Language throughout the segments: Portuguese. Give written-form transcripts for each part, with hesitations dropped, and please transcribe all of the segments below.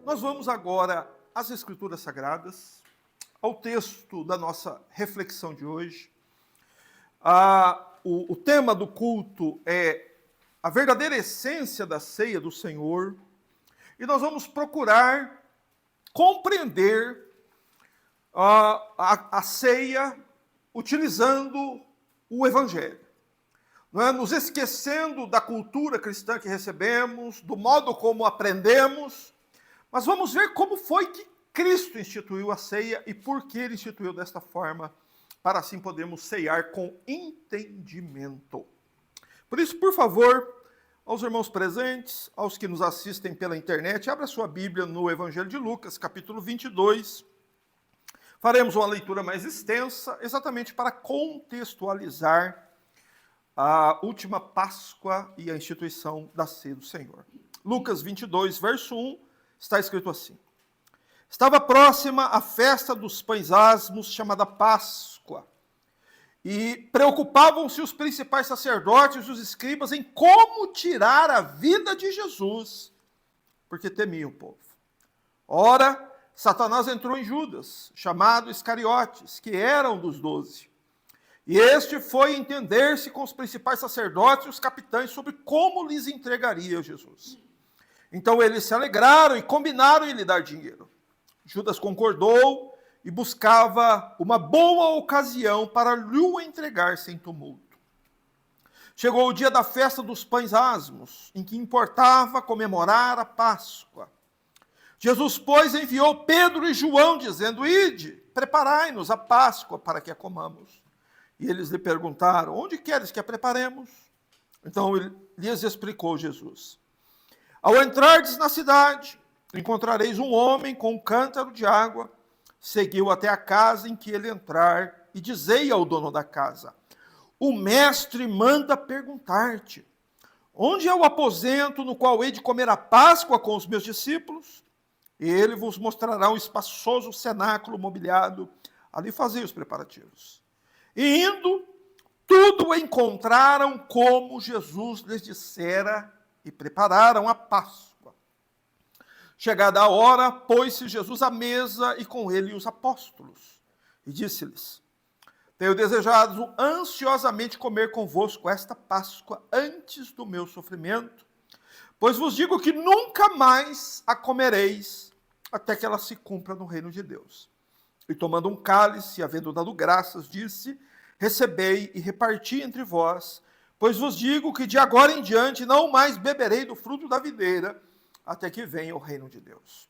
Nós vamos agora às Escrituras Sagradas, ao texto da nossa reflexão de hoje. O tema do culto é a verdadeira essência da ceia do Senhor, e nós vamos procurar compreender a ceia utilizando o Evangelho. Não é? Nos esquecendo da cultura cristã que recebemos, do modo como aprendemos, mas vamos ver como foi que Cristo instituiu a ceia e por que ele instituiu desta forma, para assim podermos ceiar com entendimento. Por isso, por favor, aos irmãos presentes, aos que nos assistem pela internet, abra sua Bíblia no Evangelho de Lucas, capítulo 22. Faremos uma leitura mais extensa, exatamente para contextualizar a última Páscoa e a instituição da ceia do Senhor. Lucas 22, verso 1, está escrito assim: Estava próxima a festa dos pães asmos, chamada Páscoa, e preocupavam-se os principais sacerdotes e os escribas em como tirar a vida de Jesus, porque temiam o povo. Ora, Satanás entrou em Judas, chamado Iscariotes, que era um dos 12. E este foi entender-se com os principais sacerdotes e os capitães sobre como lhes entregaria Jesus. Então eles se alegraram e combinaram em lhe dar dinheiro. Judas concordou e buscava uma boa ocasião para lhe entregar sem tumulto. Chegou o dia da festa dos pães asmos, em que importava comemorar a Páscoa. Jesus, pois, enviou Pedro e João, dizendo: Ide, preparai-nos a Páscoa para que a comamos. E eles lhe perguntaram: Onde queres que a preparemos? Então lhes explicou Jesus: Ao entrardes na cidade, encontrareis um homem com um cântaro de água. Seguiu até a casa em que ele entrar e dizei ao dono da casa: O mestre manda perguntar-te: Onde é o aposento no qual hei de comer a Páscoa com os meus discípulos? E ele vos mostrará um espaçoso cenáculo mobiliado. Ali fazei os preparativos. E indo, tudo encontraram como Jesus lhes dissera e prepararam a Páscoa. Chegada a hora, pôs-se Jesus à mesa e com ele os apóstolos. E disse-lhes: Tenho desejado ansiosamente comer convosco esta Páscoa antes do meu sofrimento, pois vos digo que nunca mais a comereis até que ela se cumpra no reino de Deus. E tomando um cálice, havendo dado graças, disse: Recebei e reparti entre vós, pois vos digo que de agora em diante não mais beberei do fruto da videira, até que venha o reino de Deus.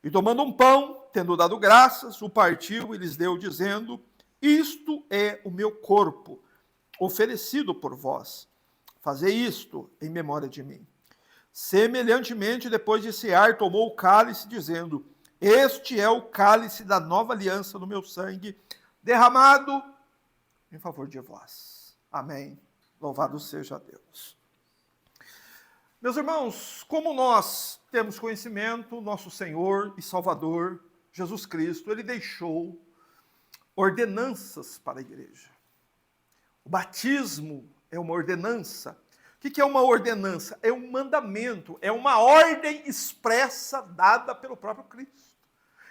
E tomando um pão, tendo dado graças, o partiu e lhes deu, dizendo: Isto é o meu corpo, oferecido por vós. Fazei isto em memória de mim. Semelhantemente, depois de cear, tomou o cálice, dizendo: Este é o cálice da nova aliança no meu sangue, derramado em favor de vós. Amém. Louvado seja Deus. Meus irmãos, como nós temos conhecimento, nosso Senhor e Salvador, Jesus Cristo, ele deixou ordenanças para a igreja. O batismo é uma ordenança. O que é uma ordenança? É um mandamento, é uma ordem expressa dada pelo próprio Cristo.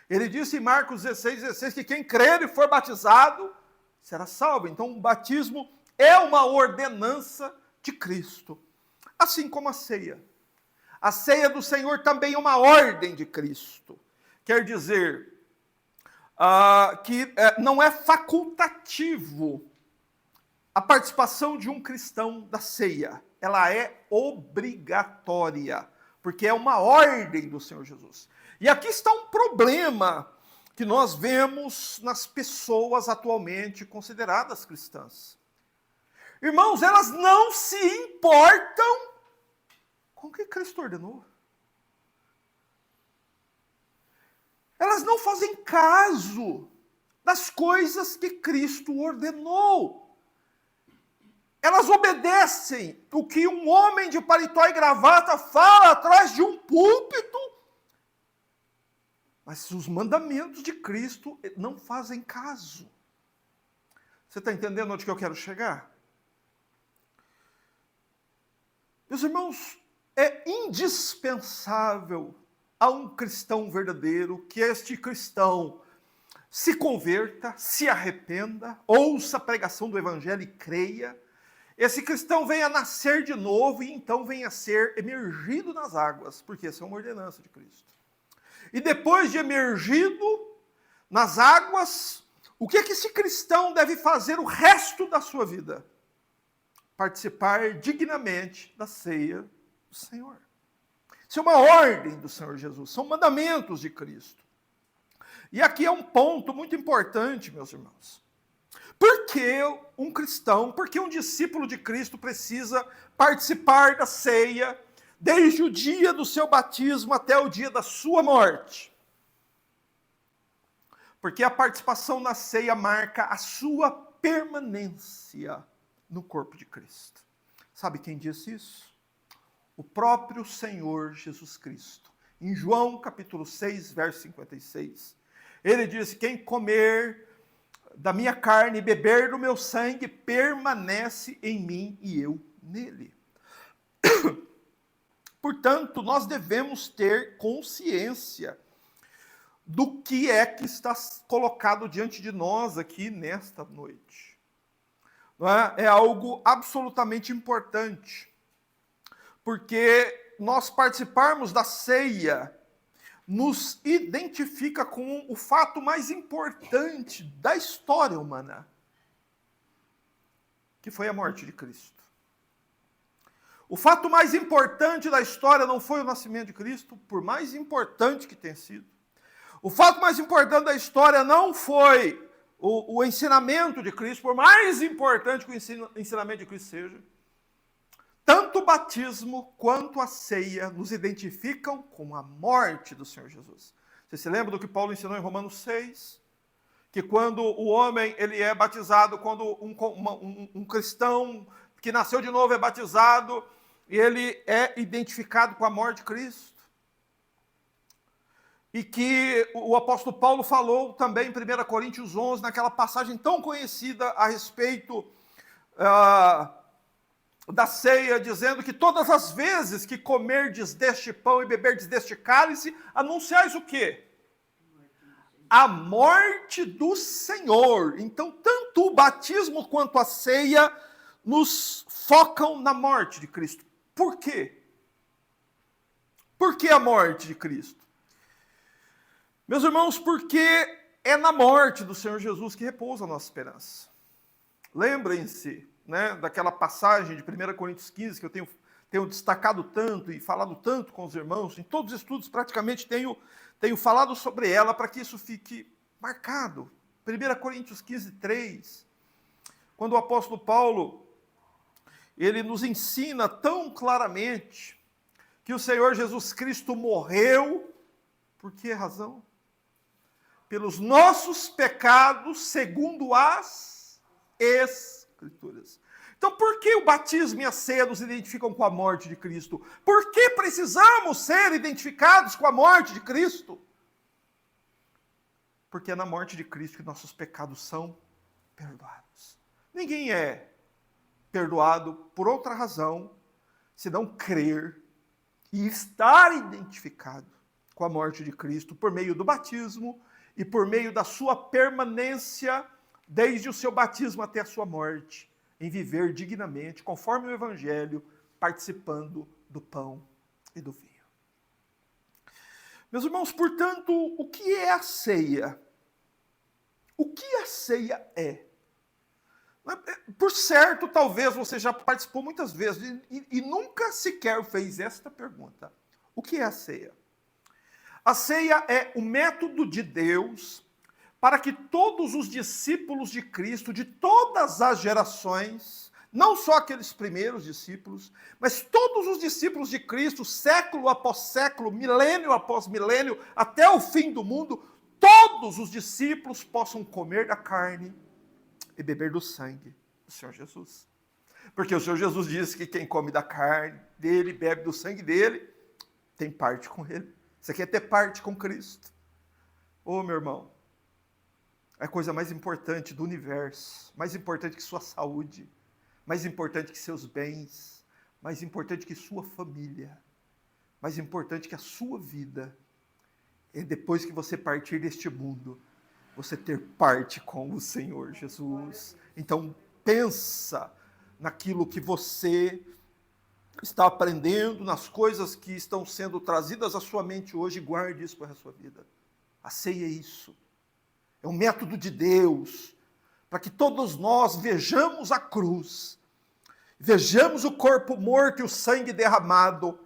Ele disse em Marcos 16 que quem crer e for batizado será salvo. Então o batismo é uma ordenança de Cristo. Assim como a ceia. A ceia do Senhor também é uma ordem de Cristo. Quer dizer que não é facultativo a participação de um cristão da ceia. Ela é obrigatória, porque é uma ordem do Senhor Jesus. E aqui está um problema que nós vemos nas pessoas atualmente consideradas cristãs. Irmãos, elas não se importam com o que Cristo ordenou. Elas não fazem caso das coisas que Cristo ordenou. Elas obedecem o que um homem de paletó e gravata fala atrás de um púlpito, mas os mandamentos de Cristo não fazem caso. Você está entendendo onde que eu quero chegar? Meus irmãos, é indispensável a um cristão verdadeiro, que este cristão se converta, se arrependa, ouça a pregação do evangelho e creia, esse cristão venha nascer de novo e então venha ser emergido nas águas, porque essa é uma ordenança de Cristo. E depois de emergido nas águas, o que é que esse cristão deve fazer o resto da sua vida? Participar dignamente da ceia do Senhor. Isso é uma ordem do Senhor Jesus, são mandamentos de Cristo. E aqui é um ponto muito importante, meus irmãos. Por que um cristão, por que um discípulo de Cristo precisa participar da ceia desde o dia do seu batismo até o dia da sua morte? Porque a participação na ceia marca a sua permanência no corpo de Cristo. Sabe quem disse isso? O próprio Senhor Jesus Cristo. Em João capítulo 6, verso 56. Ele disse: quem comer da minha carne e beber do meu sangue permanece em mim e eu nele. Portanto, nós devemos ter consciência do que é que está colocado diante de nós aqui nesta noite. Não é? É algo absolutamente importante, porque nós participarmos da ceia nos identifica com o fato mais importante da história humana, que foi a morte de Cristo. O fato mais importante da história não foi o nascimento de Cristo, por mais importante que tenha sido. O fato mais importante da história não foi o ensinamento de Cristo, por mais importante que o ensinamento de Cristo seja. Tanto o batismo quanto a ceia nos identificam com a morte do Senhor Jesus. Você se lembra do que Paulo ensinou em Romanos 6? Que quando o homem ele é batizado, quando um cristão que nasceu de novo é batizado, ele é identificado com a morte de Cristo. E que o apóstolo Paulo falou também em 1 Coríntios 11, naquela passagem tão conhecida a respeito da ceia, dizendo que todas as vezes que comerdes deste pão e beberdes deste cálice, anunciais o quê? A morte do Senhor. Então, tanto o batismo quanto a ceia nos focam na morte de Cristo. Por quê? Por que a morte de Cristo? Meus irmãos, porque é na morte do Senhor Jesus que repousa a nossa esperança. Lembrem-se, né, daquela passagem de 1 Coríntios 15, que eu tenho destacado tanto e falado tanto com os irmãos, em todos os estudos praticamente tenho falado sobre ela para que isso fique marcado. 1 Coríntios 15, 3, quando o apóstolo Paulo, ele nos ensina tão claramente que o Senhor Jesus Cristo morreu, por que razão? Pelos nossos pecados, segundo as Escrituras. Então, por que o batismo e a ceia nos identificam com a morte de Cristo? Por que precisamos ser identificados com a morte de Cristo? Porque é na morte de Cristo que nossos pecados são perdoados. Ninguém é perdoado por outra razão, senão crer e estar identificado com a morte de Cristo por meio do batismo e por meio da sua permanência desde o seu batismo até a sua morte, em viver dignamente, conforme o Evangelho, participando do pão e do vinho. Meus irmãos, portanto, o que é a ceia? O que a ceia é? Por certo, talvez você já participou muitas vezes e nunca sequer fez esta pergunta. O que é a ceia? A ceia é o método de Deus para que todos os discípulos de Cristo, de todas as gerações, não só aqueles primeiros discípulos, mas todos os discípulos de Cristo, século após século, milênio após milênio, até o fim do mundo, todos os discípulos possam comer da carne e beber do sangue do Senhor Jesus. Porque o Senhor Jesus disse que quem come da carne dele, bebe do sangue dele, tem parte com ele. Você quer ter parte com Cristo? Ô, meu irmão, é a coisa mais importante do universo, mais importante que sua saúde, mais importante que seus bens, mais importante que sua família, mais importante que a sua vida, é depois que você partir deste mundo, você ter parte com o Senhor Jesus. Então, pensa naquilo que você está aprendendo, nas coisas que estão sendo trazidas à sua mente hoje, e guarde isso para a sua vida. A ceia é isso. É um método de Deus, para que todos nós vejamos a cruz, vejamos o corpo morto e o sangue derramado,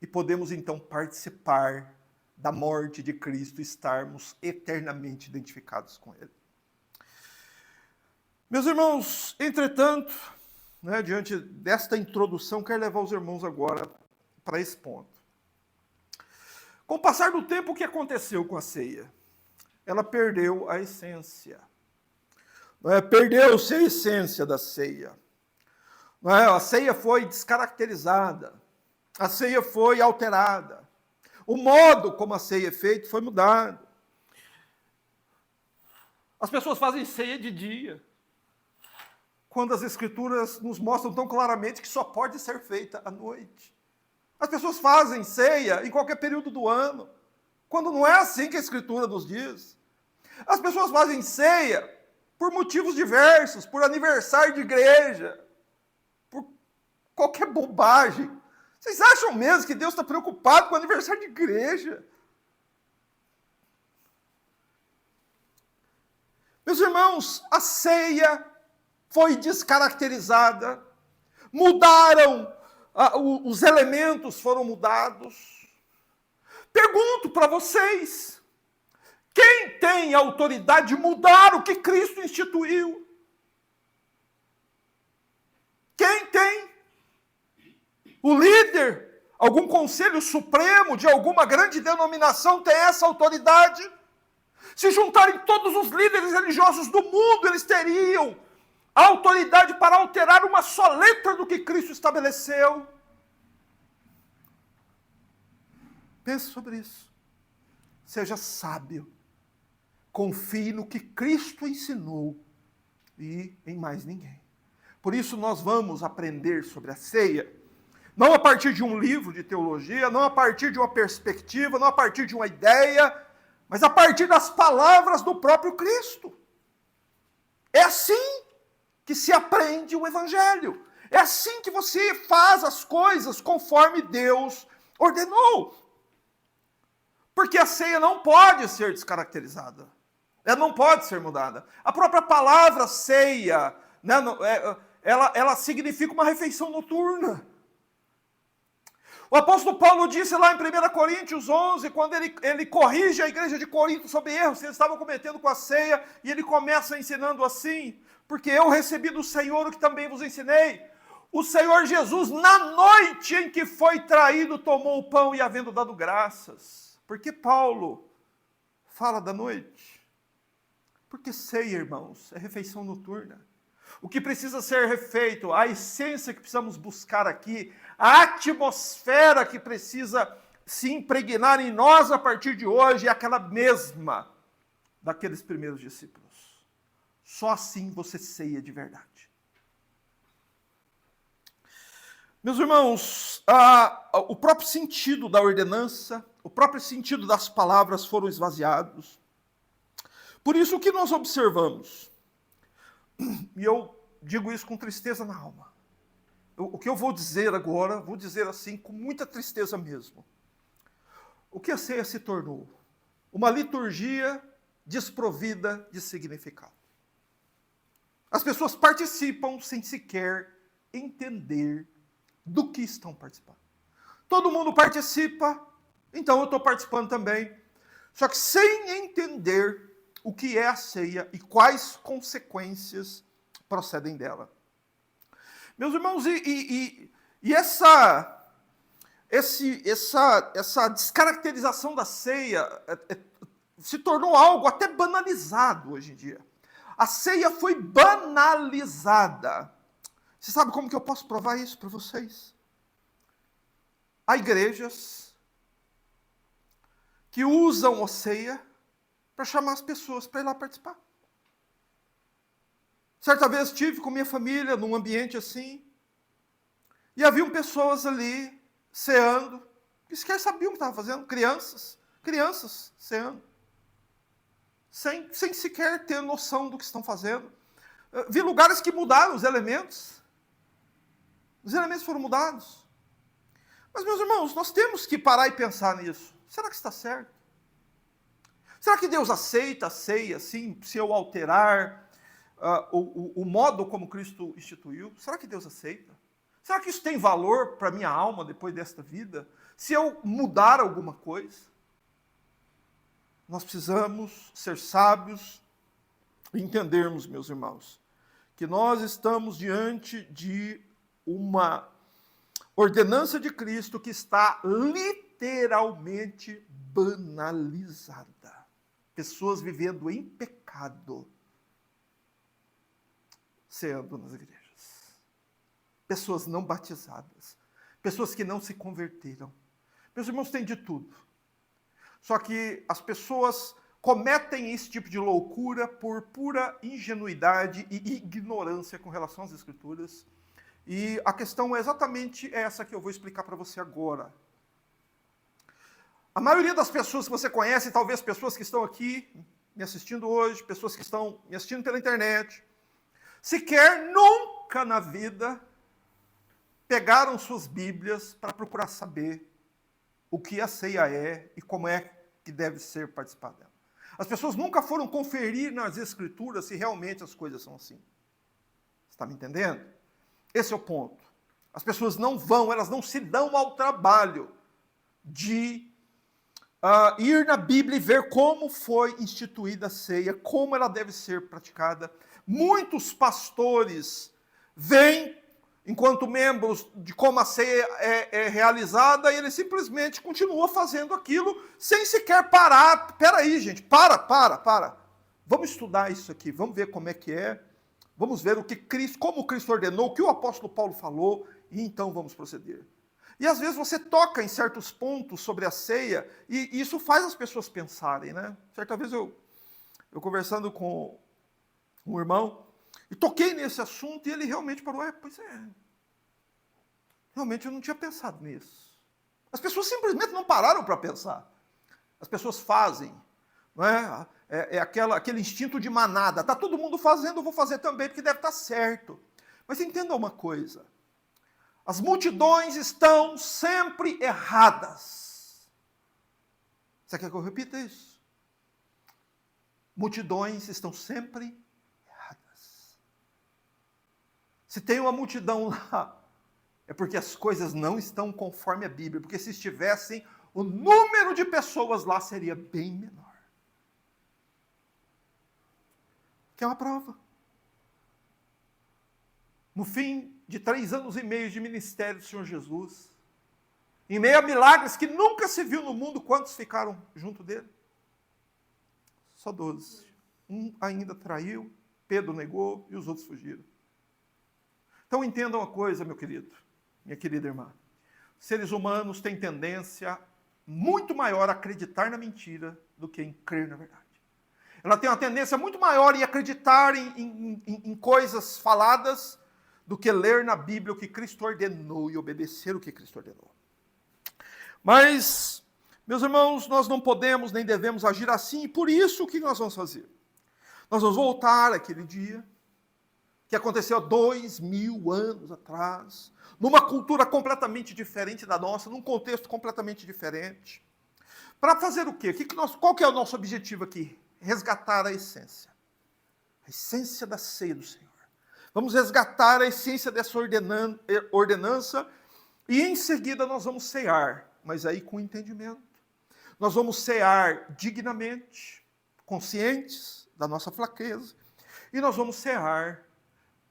e podemos então participar da morte de Cristo, estarmos eternamente identificados com Ele. Meus irmãos, entretanto, diante desta introdução, quero levar os irmãos agora para esse ponto. Com o passar do tempo, o que aconteceu com a ceia? Ela perdeu a essência. Perdeu-se a essência da ceia. A ceia foi descaracterizada. A ceia foi alterada. O modo como a ceia é feita foi mudado. As pessoas fazem ceia de dia, quando as Escrituras nos mostram tão claramente que só pode ser feita à noite. As pessoas fazem ceia em qualquer período do ano, quando não é assim que a Escritura nos diz. As pessoas fazem ceia por motivos diversos, por aniversário de igreja, por qualquer bobagem. Vocês acham mesmo que Deus está preocupado com o aniversário de igreja? Meus irmãos, a ceia foi descaracterizada, mudaram, os elementos foram mudados. Pergunto para vocês, quem tem autoridade de mudar o que Cristo instituiu? Quem tem? O líder, algum conselho supremo de alguma grande denominação tem essa autoridade? Se juntarem todos os líderes religiosos do mundo, eles teriam a autoridade para alterar uma só letra do que Cristo estabeleceu? Pense sobre isso. Seja sábio. Confie no que Cristo ensinou e em mais ninguém. Por isso nós vamos aprender sobre a ceia, não a partir de um livro de teologia, não a partir de uma perspectiva, não a partir de uma ideia, mas a partir das palavras do próprio Cristo. É assim que se aprende o Evangelho. É assim que você faz as coisas conforme Deus ordenou. Porque a ceia não pode ser descaracterizada. Ela não pode ser mudada. A própria palavra ceia, ela significa uma refeição noturna. O apóstolo Paulo disse lá em 1 Coríntios 11, quando ele corrige a igreja de Corinto sobre erros que eles estavam cometendo com a ceia, e ele começa ensinando assim: porque eu recebi do Senhor o que também vos ensinei. O Senhor Jesus, na noite em que foi traído, tomou o pão e, havendo dado graças. Por que Paulo fala da noite? Porque ceia, irmãos, é refeição noturna. O que precisa ser refeito, a essência que precisamos buscar aqui, a atmosfera que precisa se impregnar em nós a partir de hoje é aquela mesma daqueles primeiros discípulos. Só assim você ceia de verdade. Meus irmãos, o próprio sentido da ordenança, o próprio sentido das palavras foram esvaziados. Por isso, o que nós observamos? E eu digo isso com tristeza na alma. O que eu vou dizer agora, vou dizer assim com muita tristeza mesmo. O que a ceia se tornou? Uma liturgia desprovida de significado. As pessoas participam sem sequer entender do que estão participando. Todo mundo participa, então eu estou participando também. Só que sem entender o que é a ceia e quais consequências procedem dela. Meus irmãos, essa descaracterização da ceia se tornou algo até banalizado hoje em dia. A ceia foi banalizada. Você sabe como que eu posso provar isso para vocês? Há igrejas que usam a ceia para chamar as pessoas para ir lá participar. Certa vez estive com minha família num ambiente assim, e haviam pessoas ali ceando, que sequer sabiam o que estavam fazendo, crianças, Crianças ceando, sem sequer ter noção do que estão fazendo. Vi lugares que mudaram os elementos. Os elementos foram mudados. Mas, meus irmãos, nós temos que parar e pensar nisso. Será que está certo? Será que Deus aceita a ceia, assim, se eu alterar o modo como Cristo instituiu? Será que Deus aceita? Será que isso tem valor para a minha alma depois desta vida? Se eu mudar alguma coisa? Nós precisamos ser sábios e entendermos, meus irmãos, que nós estamos diante de uma ordenança de Cristo que está literalmente banalizada. Pessoas vivendo em pecado, ceando nas igrejas. Pessoas não batizadas. Pessoas que não se converteram. Meus irmãos, tem de tudo. Só que as pessoas cometem esse tipo de loucura por pura ingenuidade e ignorância com relação às Escrituras. E a questão é exatamente essa que eu vou explicar para você agora. A maioria das pessoas que você conhece, talvez pessoas que estão aqui me assistindo hoje, pessoas que estão me assistindo pela internet, sequer nunca na vida pegaram suas Bíblias para procurar saber o que a ceia é e como é que deve ser participado dela. As pessoas nunca foram conferir nas Escrituras se realmente as coisas são assim. Você está me entendendo? Esse é o ponto. As pessoas não vão, elas não se dão ao trabalho de ir na Bíblia e ver como foi instituída a ceia, como ela deve ser praticada. Muitos pastores vêm enquanto membros de como a ceia é realizada e ele simplesmente continua fazendo aquilo sem sequer parar. Espera aí, gente, para. Vamos estudar isso aqui, vamos ver como é que é. Vamos ver como Cristo ordenou, o que o apóstolo Paulo falou, e então vamos proceder. E às vezes você toca em certos pontos sobre a ceia, e isso faz as pessoas pensarem, né? Certa vez eu conversando com um irmão, e toquei nesse assunto, e ele realmente parou, pois é, realmente eu não tinha pensado nisso. As pessoas simplesmente não pararam para pensar. As pessoas fazem, não é? Aquele instinto de manada. Está todo mundo fazendo, eu vou fazer também, porque deve estar certo. Mas entenda uma coisa. As multidões estão sempre erradas. Você quer que eu repita isso? Multidões estão sempre erradas. Se tem uma multidão lá, é porque as coisas não estão conforme a Bíblia. Porque se estivessem, o número de pessoas lá seria bem menor. Que é uma prova. No fim de 3 anos e meio de ministério do Senhor Jesus, em meio a milagres que nunca se viu no mundo, quantos ficaram junto dele? Só 12. Um ainda traiu, Pedro negou e os outros fugiram. Então entenda uma coisa, meu querido, minha querida irmã. Seres humanos têm tendência muito maior a acreditar na mentira do que em crer na verdade. Ela tem uma tendência muito maior em acreditar em coisas faladas do que ler na Bíblia o que Cristo ordenou e obedecer o que Cristo ordenou. Mas, meus irmãos, nós não podemos nem devemos agir assim, e por isso o que nós vamos fazer? Nós vamos voltar àquele dia que aconteceu há 2000 anos atrás, numa cultura completamente diferente da nossa, num contexto completamente diferente. Para fazer o quê? Qual que é o nosso objetivo aqui? Resgatar a essência da ceia do Senhor. Vamos resgatar a essência dessa ordenança e em seguida nós vamos cear, mas aí com entendimento. Nós vamos cear dignamente, conscientes da nossa fraqueza, e nós vamos cear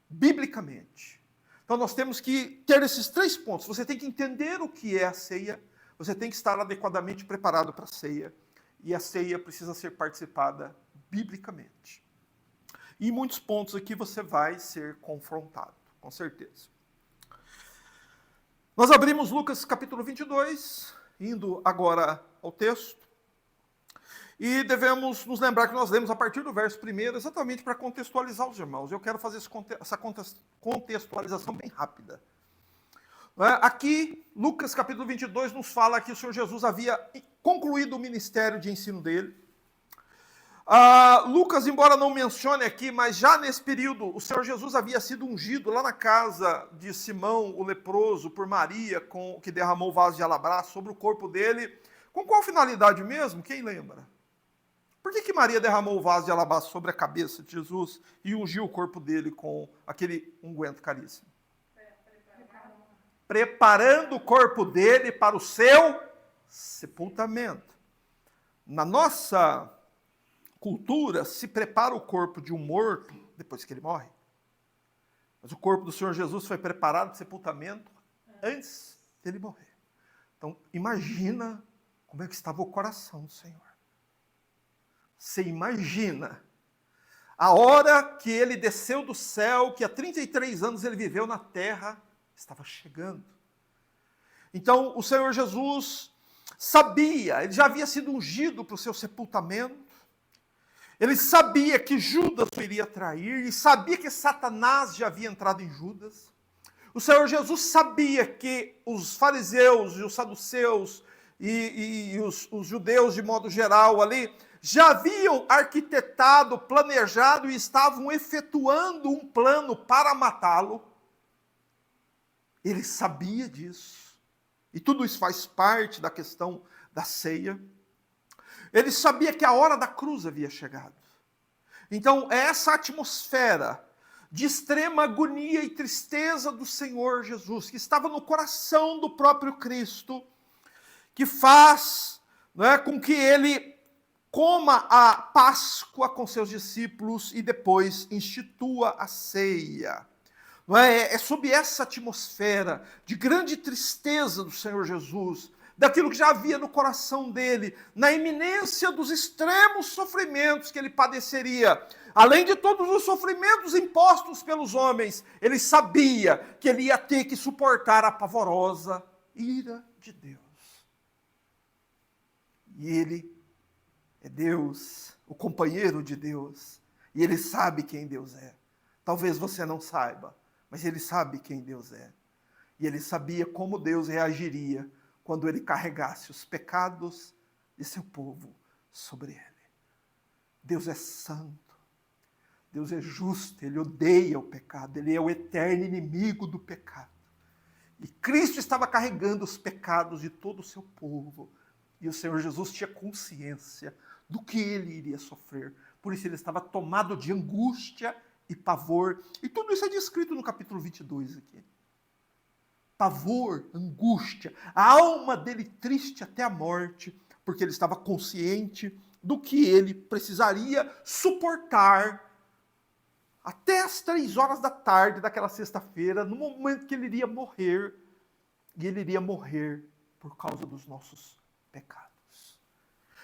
biblicamente. Então nós temos que ter esses 3 pontos. Você tem que entender o que é a ceia, você tem que estar adequadamente preparado para a ceia, e a ceia precisa ser participada biblicamente. E em muitos pontos aqui você vai ser confrontado, com certeza. Nós abrimos Lucas capítulo 22, indo agora ao texto, e devemos nos lembrar que nós lemos a partir do verso 1, exatamente para contextualizar os irmãos. Eu quero fazer essa contextualização bem rápida. Aqui, Lucas capítulo 22 nos fala que o Senhor Jesus havia concluído o ministério de ensino dele. Lucas, embora não mencione aqui, mas já nesse período, o Senhor Jesus havia sido ungido lá na casa de Simão, o leproso, por Maria, que derramou o vaso de alabastro sobre o corpo dele. Com qual finalidade mesmo? Quem lembra? Por que Maria derramou o vaso de alabastro sobre a cabeça de Jesus e ungiu o corpo dele com aquele unguento caríssimo? Preparando o corpo dele para o seu sepultamento. Na nossa cultura, se prepara o corpo de um morto depois que ele morre. Mas o corpo do Senhor Jesus foi preparado para o sepultamento antes dele morrer. Então, imagina como é que estava o coração do Senhor. Você imagina a hora que ele desceu do céu, que há 33 anos ele viveu na terra, estava chegando. Então, o Senhor Jesus sabia, ele já havia sido ungido para o seu sepultamento, ele sabia que Judas o iria trair, e sabia que Satanás já havia entrado em Judas. O Senhor Jesus sabia que os fariseus e os saduceus e os judeus de modo geral ali, já haviam arquitetado, planejado e estavam efetuando um plano para matá-lo. Ele sabia disso. E tudo isso faz parte da questão da ceia. Ele sabia que a hora da cruz havia chegado. Então, é essa atmosfera de extrema agonia e tristeza do Senhor Jesus, que estava no coração do próprio Cristo, que faz, com que ele coma a Páscoa com seus discípulos e depois institua a ceia. É sob essa atmosfera de grande tristeza do Senhor Jesus, daquilo que já havia no coração dele, na iminência dos extremos sofrimentos que ele padeceria, além de todos os sofrimentos impostos pelos homens, ele sabia que ele ia ter que suportar a pavorosa ira de Deus. E ele é Deus, o companheiro de Deus, e ele sabe quem Deus é. Talvez você não saiba, mas ele sabe quem Deus é. E ele sabia como Deus reagiria quando ele carregasse os pecados de seu povo sobre ele. Deus é santo, Deus é justo, ele odeia o pecado, ele é o eterno inimigo do pecado. E Cristo estava carregando os pecados de todo o seu povo, e o Senhor Jesus tinha consciência do que ele iria sofrer. Por isso ele estava tomado de angústia e pavor. E tudo isso é descrito no capítulo 22 aqui. Pavor, angústia, a alma dele triste até a morte, porque ele estava consciente do que ele precisaria suportar até as 3 horas da tarde daquela sexta-feira, no momento que ele iria morrer, e ele iria morrer por causa dos nossos pecados.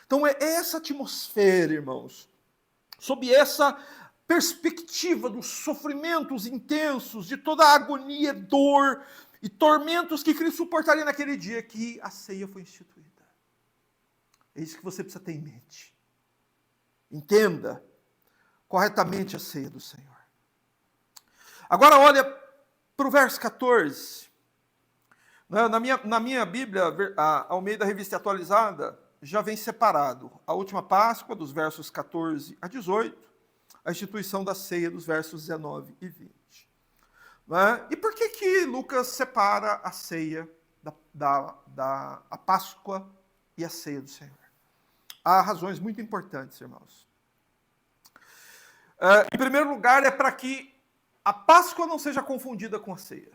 Então é essa atmosfera, irmãos, sob essa perspectiva dos sofrimentos intensos, de toda a agonia, dor e tormentos que Cristo suportaria naquele dia, que a ceia foi instituída. É isso que você precisa ter em mente. Entenda corretamente a ceia do Senhor. Agora olha para o verso 14. Na minha Bíblia, a Almeida Revista Atualizada, já vem separado a última Páscoa, dos versos 14 a 18, a instituição da ceia, dos versos 19 e 20. E por que Lucas separa a ceia, a Páscoa e a ceia do Senhor? Há razões muito importantes, irmãos. Em primeiro lugar, é para que a Páscoa não seja confundida com a ceia.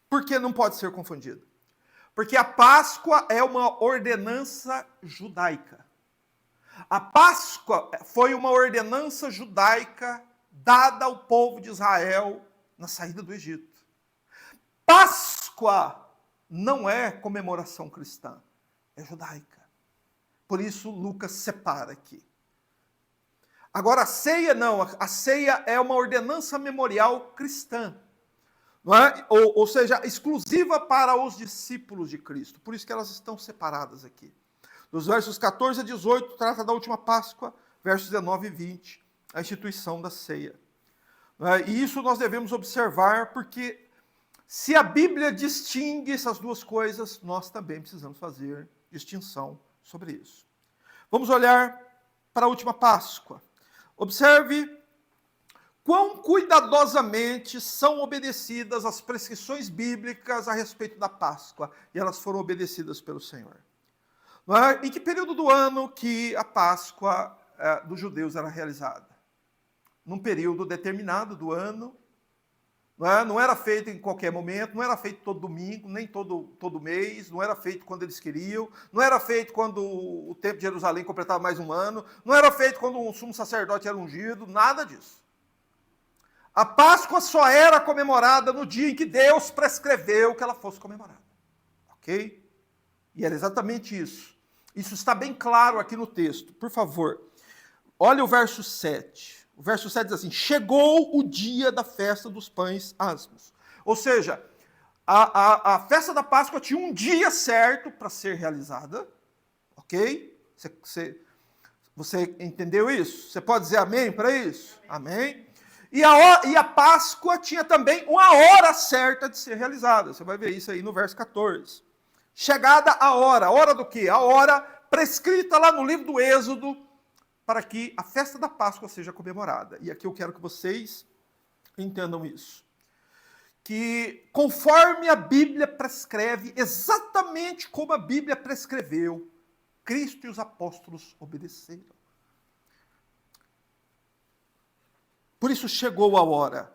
Por que não pode ser confundida? Porque a Páscoa é uma ordenança judaica. A Páscoa foi uma ordenança judaica dada ao povo de Israel na saída do Egito. Páscoa não é comemoração cristã, é judaica. Por isso Lucas separa aqui. Agora a ceia não, a ceia é uma ordenança memorial cristã. Não é? Ou seja, exclusiva para os discípulos de Cristo. Por isso que elas estão separadas aqui. Dos versos 14 a 18, trata da última Páscoa, versos 19 e 20, a instituição da ceia. E isso nós devemos observar porque Se a Bíblia distingue essas duas coisas, nós também precisamos fazer distinção sobre isso. Vamos olhar para a última Páscoa. Observe quão cuidadosamente são obedecidas as prescrições bíblicas a respeito da Páscoa, e elas foram obedecidas pelo Senhor. Não é? Em que período do ano que a Páscoa dos judeus era realizada? Num período determinado do ano, não era feito em qualquer momento, não era feito todo domingo, nem todo mês, não era feito quando eles queriam, não era feito quando o templo de Jerusalém completava mais um ano, não era feito quando um sumo sacerdote era ungido, nada disso. A Páscoa só era comemorada no dia em que Deus prescreveu que ela fosse comemorada. Ok? E era exatamente isso. Isso está bem claro aqui no texto. Por favor, olha o verso 7. O verso 7 diz assim: chegou o dia da festa dos pães asmos. Ou seja, a festa da Páscoa tinha um dia certo para ser realizada. Ok? Você entendeu isso? Você pode dizer amém para isso? Amém? E a Páscoa tinha também uma hora certa de ser realizada. Você vai ver isso aí no verso 14. Chegada a hora do quê? A hora prescrita lá no livro do Êxodo, para que a festa da Páscoa seja comemorada. E aqui eu quero que vocês entendam isso. Que conforme a Bíblia prescreve, exatamente como a Bíblia prescreveu, Cristo e os apóstolos obedeceram. Por isso chegou a hora.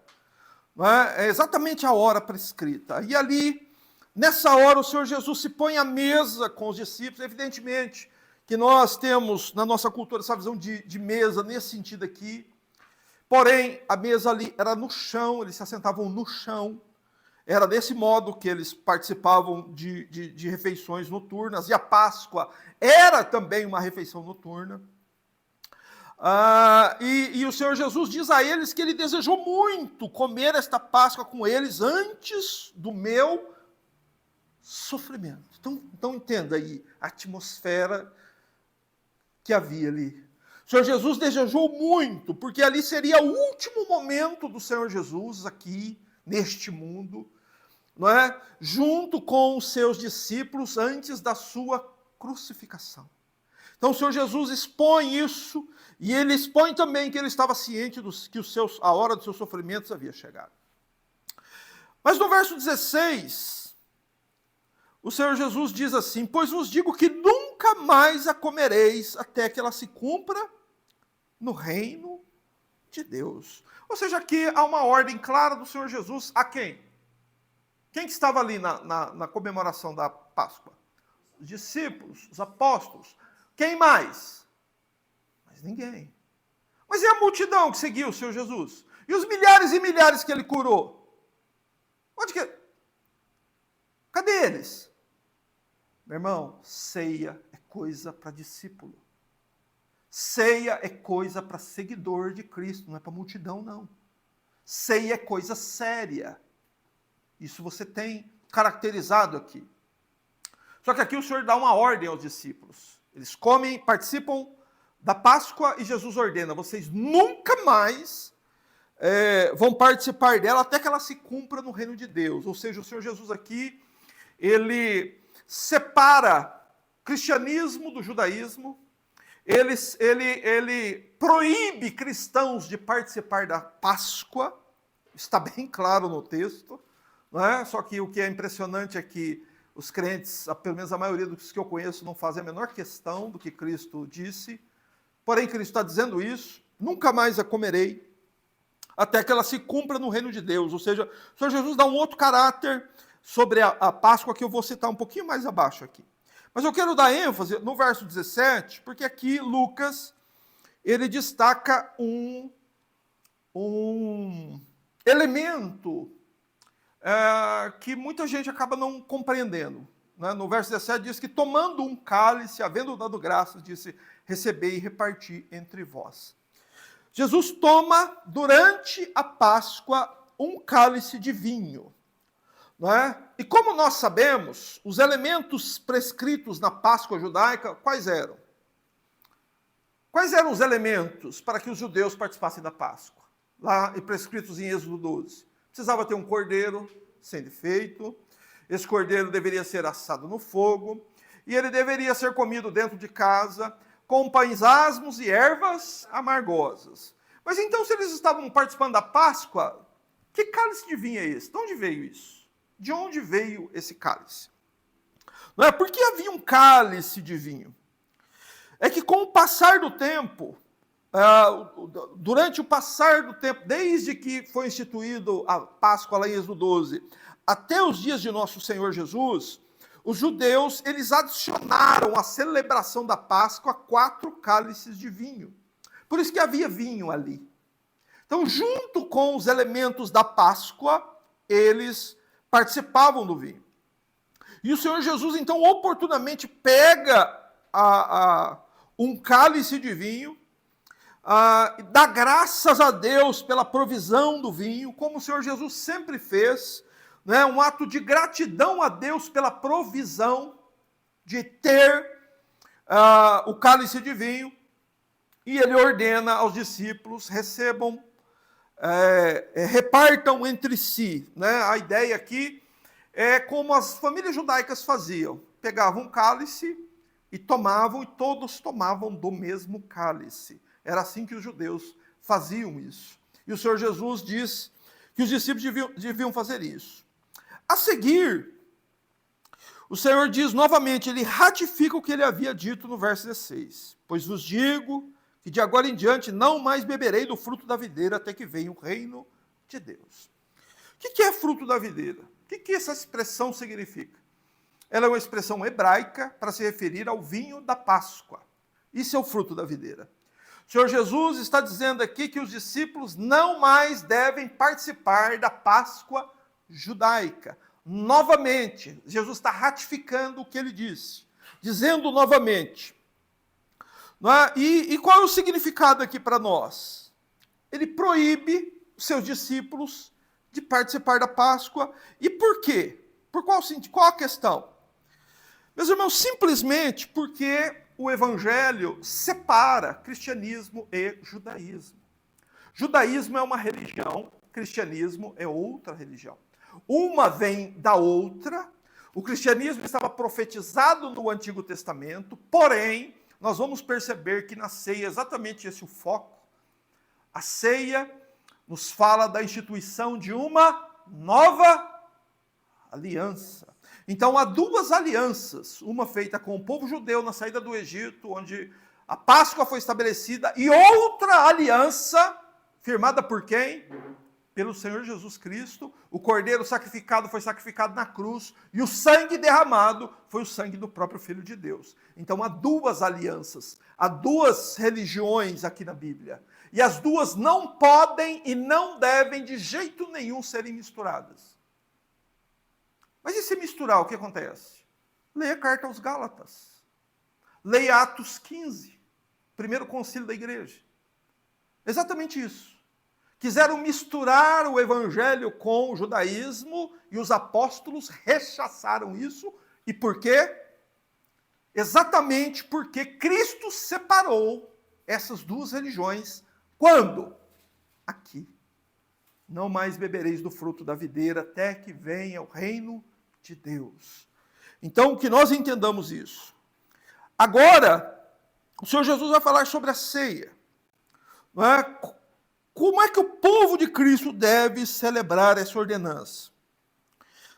Não é? É exatamente a hora prescrita. E ali, nessa hora, o Senhor Jesus se põe à mesa com os discípulos. Evidentemente que nós temos na nossa cultura essa visão de mesa nesse sentido aqui. Porém, a mesa ali era no chão, eles se assentavam no chão. Era desse modo que eles participavam de refeições noturnas. E a Páscoa era também uma refeição noturna. E o Senhor Jesus diz a eles que ele desejou muito comer esta Páscoa com eles antes do meu sofrimento. Então entenda aí a atmosfera que havia ali. O Senhor Jesus desejou muito, porque ali seria o último momento do Senhor Jesus aqui, neste mundo, não é? Junto com os seus discípulos antes da sua crucificação. Então o Senhor Jesus expõe isso, e ele expõe também que ele estava ciente que a hora dos seus sofrimentos havia chegado. Mas no verso 16, o Senhor Jesus diz assim: pois vos digo que nunca mais a comereis até que ela se cumpra no reino de Deus. Ou seja, aqui há uma ordem clara do Senhor Jesus a quem? Quem que estava ali na comemoração da Páscoa? Os discípulos, os apóstolos. Quem mais? Mas ninguém. Mas e a multidão que seguiu o Senhor Jesus? E os milhares e milhares que ele curou? Cadê eles? Meu irmão, ceia é coisa para discípulo. Ceia é coisa para seguidor de Cristo, não é para multidão, não. Ceia é coisa séria. Isso você tem caracterizado aqui. Só que aqui o Senhor dá uma ordem aos discípulos. Eles comem, participam da Páscoa e Jesus ordena: vocês nunca mais vão participar dela até que ela se cumpra no reino de Deus. Ou seja, o Senhor Jesus aqui, ele separa cristianismo do judaísmo, ele proíbe cristãos de participar da Páscoa, está bem claro no texto, não é? Só que o que é impressionante é que os crentes, pelo menos a maioria dos que eu conheço, não fazem a menor questão do que Cristo disse. Porém, Cristo está dizendo isso: nunca mais a comerei, até que ela se cumpra no reino de Deus. Ou seja, o Senhor Jesus dá um outro caráter sobre a Páscoa, que eu vou citar um pouquinho mais abaixo aqui. Mas eu quero dar ênfase no verso 17, porque aqui Lucas, ele destaca um elemento que muita gente acaba não compreendendo. Né? No verso 17 diz que, tomando um cálice, havendo dado graças, disse: recebei e reparti entre vós. Jesus toma, durante a Páscoa, um cálice de vinho. Não é? E como nós sabemos, os elementos prescritos na Páscoa judaica, quais eram? Quais eram os elementos para que os judeus participassem da Páscoa? Lá, e prescritos em Êxodo 12. Precisava ter um cordeiro, sem defeito. Esse cordeiro deveria ser assado no fogo, e ele deveria ser comido dentro de casa, com pães asmos e ervas amargosas. Mas então, se eles estavam participando da Páscoa, que cálice de vinho é esse? De onde veio isso? De onde veio esse cálice? Não é? Por que havia um cálice de vinho? É que com o passar do tempo, durante o passar do tempo, desde que foi instituído a Páscoa lá em Êxodo 12, até os dias de nosso Senhor Jesus, os judeus, eles adicionaram à celebração da Páscoa 4 cálices de vinho. Por isso que havia vinho ali. Então, junto com os elementos da Páscoa, eles participavam do vinho. E o Senhor Jesus, então, oportunamente pega um cálice de vinho, dá graças a Deus pela provisão do vinho, como o Senhor Jesus sempre fez, né? Um ato de gratidão a Deus pela provisão de ter o cálice de vinho, e ele ordena aos discípulos, recebam, repartam entre si, né? A ideia aqui é como as famílias judaicas faziam, pegavam um cálice e tomavam, e todos tomavam do mesmo cálice. Era assim que os judeus faziam isso. E o Senhor Jesus diz que os discípulos deviam fazer isso. A seguir, o Senhor diz novamente, ele ratifica o que ele havia dito no verso 16. Pois vos digo que de agora em diante não mais beberei do fruto da videira até que venha o reino de Deus. O que é fruto da videira? O que essa expressão significa? Ela é uma expressão hebraica para se referir ao vinho da Páscoa. Isso é o fruto da videira. O Senhor Jesus está dizendo aqui que os discípulos não mais devem participar da Páscoa judaica. Novamente, Jesus está ratificando o que ele disse, dizendo novamente. Não é? E qual é o significado aqui para nós? Ele proíbe os seus discípulos de participar da Páscoa. E por quê? Por qual sentido? Qual a questão? Meus irmãos, simplesmente porque o Evangelho separa cristianismo e judaísmo. Judaísmo é uma religião, cristianismo é outra religião. Uma vem da outra. O cristianismo estava profetizado no Antigo Testamento, porém, nós vamos perceber que na ceia é exatamente esse o foco. A ceia nos fala da instituição de uma nova aliança. Então, há 2 alianças, uma feita com o povo judeu na saída do Egito, onde a Páscoa foi estabelecida, e outra aliança, firmada por quem? Pelo Senhor Jesus Cristo. O cordeiro sacrificado foi sacrificado na cruz, e o sangue derramado foi o sangue do próprio Filho de Deus. Então, há 2 alianças, há 2 religiões aqui na Bíblia, e as 2 não podem e não devem de jeito nenhum serem misturadas. Mas e se misturar, o que acontece? Leia a carta aos Gálatas. Leia Atos 15, primeiro concílio da igreja. Exatamente isso. Quiseram misturar o evangelho com o judaísmo e os apóstolos rechaçaram isso. E por quê? Exatamente porque Cristo separou essas 2 religiões. Quando? Aqui. Não mais bebereis do fruto da videira até que venha o reino de Deus. Então, que nós entendamos isso. Agora, o Senhor Jesus vai falar sobre a ceia. Não é? Como é que o povo de Cristo deve celebrar essa ordenança?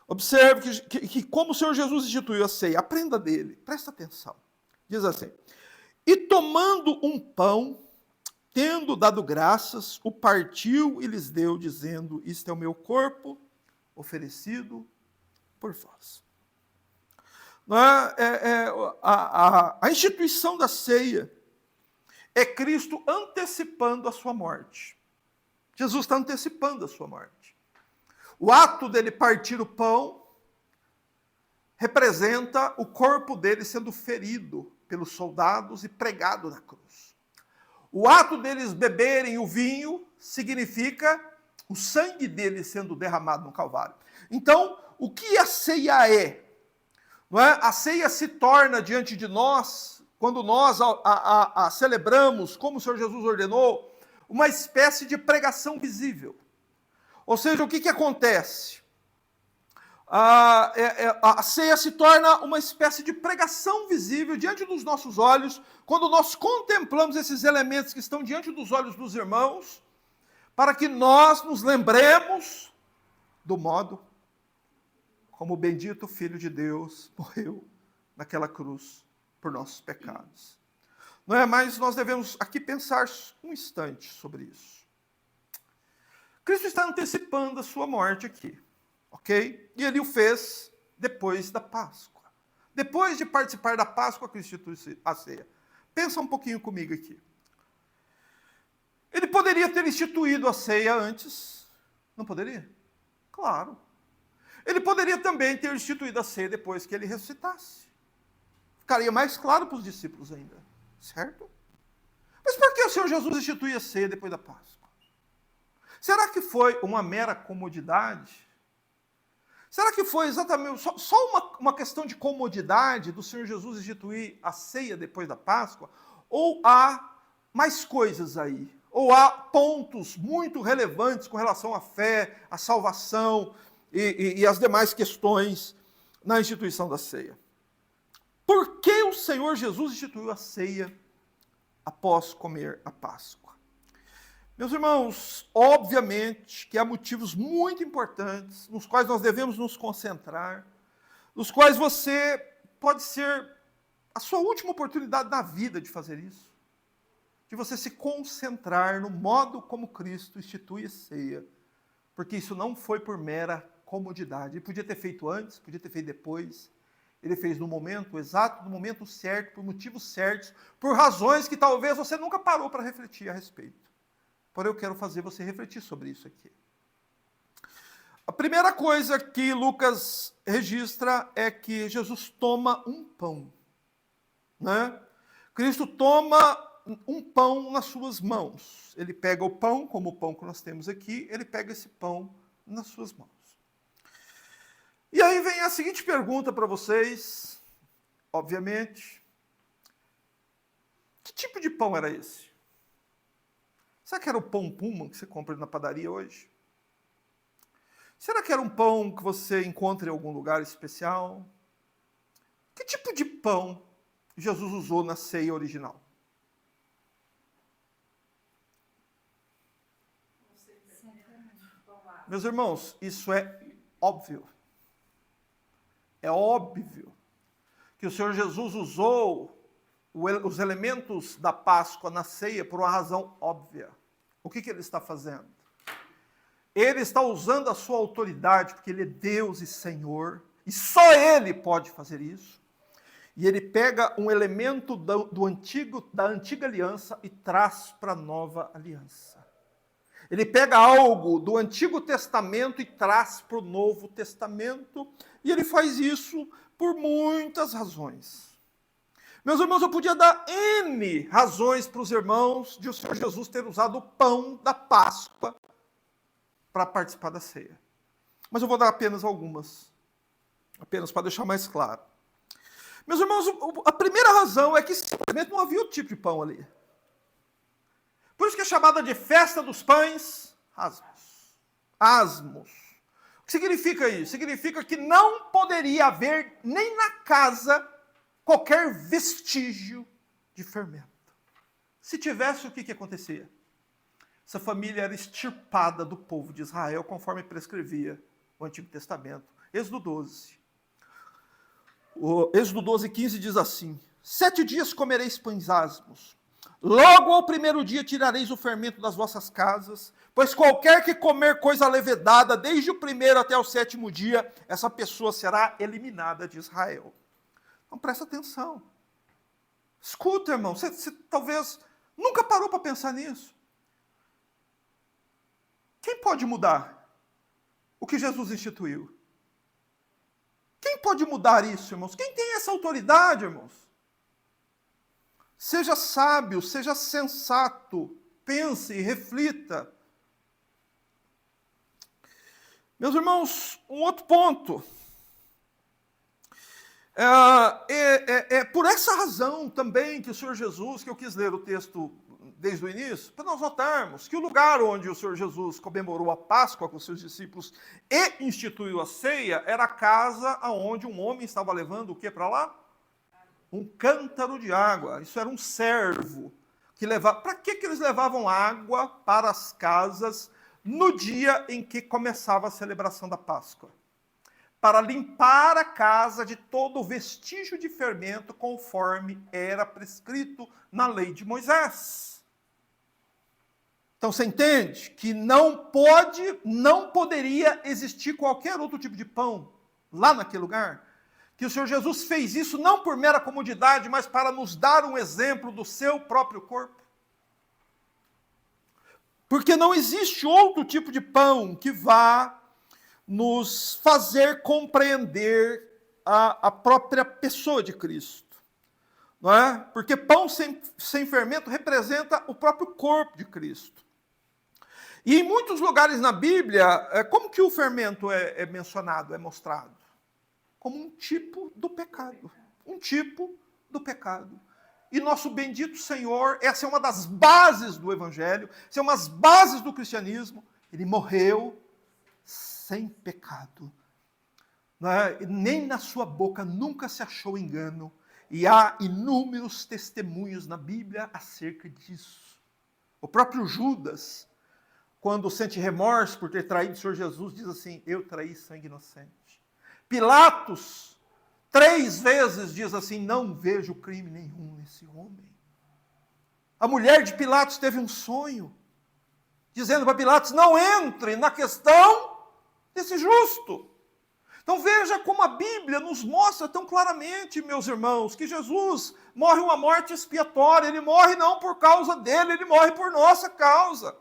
Observe que como o Senhor Jesus instituiu a ceia, aprenda dele, presta atenção. Diz assim, e tomando um pão, tendo dado graças, o partiu e lhes deu, dizendo, isto é o meu corpo, oferecido por vós. A instituição da ceia é Cristo antecipando a sua morte. Jesus está antecipando a sua morte. O ato dele partir o pão representa o corpo dele sendo ferido pelos soldados e pregado na cruz. O ato deles beberem o vinho significa o sangue deles sendo derramado no Calvário. Então, o que a ceia é? Não é? A ceia se torna diante de nós, quando nós a celebramos, como o Senhor Jesus ordenou, uma espécie de pregação visível. Ou seja, o que acontece? A ceia se torna uma espécie de pregação visível diante dos nossos olhos, quando nós contemplamos esses elementos que estão diante dos olhos dos irmãos, para que nós nos lembremos do modo como o bendito Filho de Deus morreu naquela cruz por nossos pecados. Não é? Mas nós devemos aqui pensar um instante sobre isso. Cristo está antecipando a sua morte aqui, ok? E ele o fez depois da Páscoa. Depois de participar da Páscoa, Cristo institui a ceia. Pensa um pouquinho comigo aqui. Ele poderia ter instituído a ceia antes? Não poderia? Claro. Ele poderia também ter instituído a ceia depois que ele ressuscitasse. Ficaria mais claro para os discípulos ainda. Certo? Mas por que o Senhor Jesus institui a ceia depois da Páscoa? Será que foi uma mera comodidade? Será que foi exatamente só uma questão de comodidade do Senhor Jesus instituir a ceia depois da Páscoa? Ou há mais coisas aí? Ou há pontos muito relevantes com relação à fé, à salvação e as demais questões na instituição da ceia? Por que o Senhor Jesus instituiu a ceia após comer a Páscoa? Meus irmãos, obviamente que há motivos muito importantes nos quais nós devemos nos concentrar, nos quais você pode ser a sua última oportunidade na vida de fazer isso, de você se concentrar no modo como Cristo institui a ceia, porque isso não foi por mera comodidade. Ele podia ter feito antes, podia ter feito depois. Ele fez no momento exato, no momento certo, por motivos certos, por razões que talvez você nunca parou para refletir a respeito. Porém, eu quero fazer você refletir sobre isso aqui. A primeira coisa que Lucas registra é que Jesus toma um pão. Né? Cristo toma um pão nas suas mãos. Ele pega o pão, como o pão que nós temos aqui, ele pega esse pão nas suas mãos. E aí vem a seguinte pergunta para vocês, obviamente. Que tipo de pão era esse? Será que era o pão Puma que você compra na padaria hoje? Será que era um pão que você encontra em algum lugar especial? Que tipo de pão Jesus usou na ceia original? Meus irmãos, isso é óbvio. É óbvio que o Senhor Jesus usou os elementos da Páscoa na ceia por uma razão óbvia. O que ele está fazendo? Ele está usando a sua autoridade, porque ele é Deus e Senhor, e só ele pode fazer isso. E ele pega um elemento da antiga aliança e traz para a nova aliança. Ele pega algo do Antigo Testamento e traz para o Novo Testamento, e ele faz isso por muitas razões. Meus irmãos, eu podia dar N razões para os irmãos de o Senhor Jesus ter usado o pão da Páscoa para participar da ceia. Mas eu vou dar apenas algumas, apenas para deixar mais claro. Meus irmãos, a primeira razão é que simplesmente não havia outro tipo de pão ali. Por isso que é chamada de festa dos pães asmos. Asmos. O que significa isso? Significa que não poderia haver nem na casa qualquer vestígio de fermento. Se tivesse, o que acontecia? Essa família era extirpada do povo de Israel, conforme prescrevia o Antigo Testamento. Êxodo 12. O Êxodo 12:15 diz assim: 7 dias comereis pães asmos. Logo ao primeiro dia tirareis o fermento das vossas casas, pois qualquer que comer coisa levedada, desde o primeiro até o 7º dia, essa pessoa será eliminada de Israel. Então presta atenção. Escuta, irmão, você talvez nunca parou para pensar nisso. Quem pode mudar o que Jesus instituiu? Quem pode mudar isso, irmãos? Quem tem essa autoridade, irmãos? Seja sábio, seja sensato, pense e reflita. Meus irmãos, um outro ponto. É por essa razão também que o Senhor Jesus, que eu quis ler o texto desde o início, para nós notarmos que o lugar onde o Senhor Jesus comemorou a Páscoa com seus discípulos e instituiu a ceia era a casa onde um homem estava levando o que para lá? Um cântaro de água. Isso era um servo que levava. Para que eles levavam água para as casas no dia em que começava a celebração da Páscoa? Para limpar a casa de todo vestígio de fermento, conforme era prescrito na lei de Moisés. Então você entende que não poderia existir qualquer outro tipo de pão lá naquele lugar? Que o Senhor Jesus fez isso não por mera comodidade, mas para nos dar um exemplo do seu próprio corpo. Porque não existe outro tipo de pão que vá nos fazer compreender a própria pessoa de Cristo. Não é? Porque pão sem fermento representa o próprio corpo de Cristo. E em muitos lugares na Bíblia, como que o fermento é mencionado, é mostrado? Como um tipo do pecado. Um tipo do pecado. E nosso bendito Senhor, essa é uma das bases do Evangelho, essa é uma das bases do cristianismo. Ele morreu sem pecado. Não é? Nem na sua boca nunca se achou engano. E há inúmeros testemunhos na Bíblia acerca disso. O próprio Judas, quando sente remorso por ter traído o Senhor Jesus, diz assim: eu traí sangue inocente. Pilatos, 3 vezes diz assim: não vejo crime nenhum nesse homem. A mulher de Pilatos teve um sonho, dizendo para Pilatos: não entre na questão desse justo. Então veja como a Bíblia nos mostra tão claramente, meus irmãos, que Jesus morre uma morte expiatória. Ele morre não por causa dele, ele morre por nossa causa.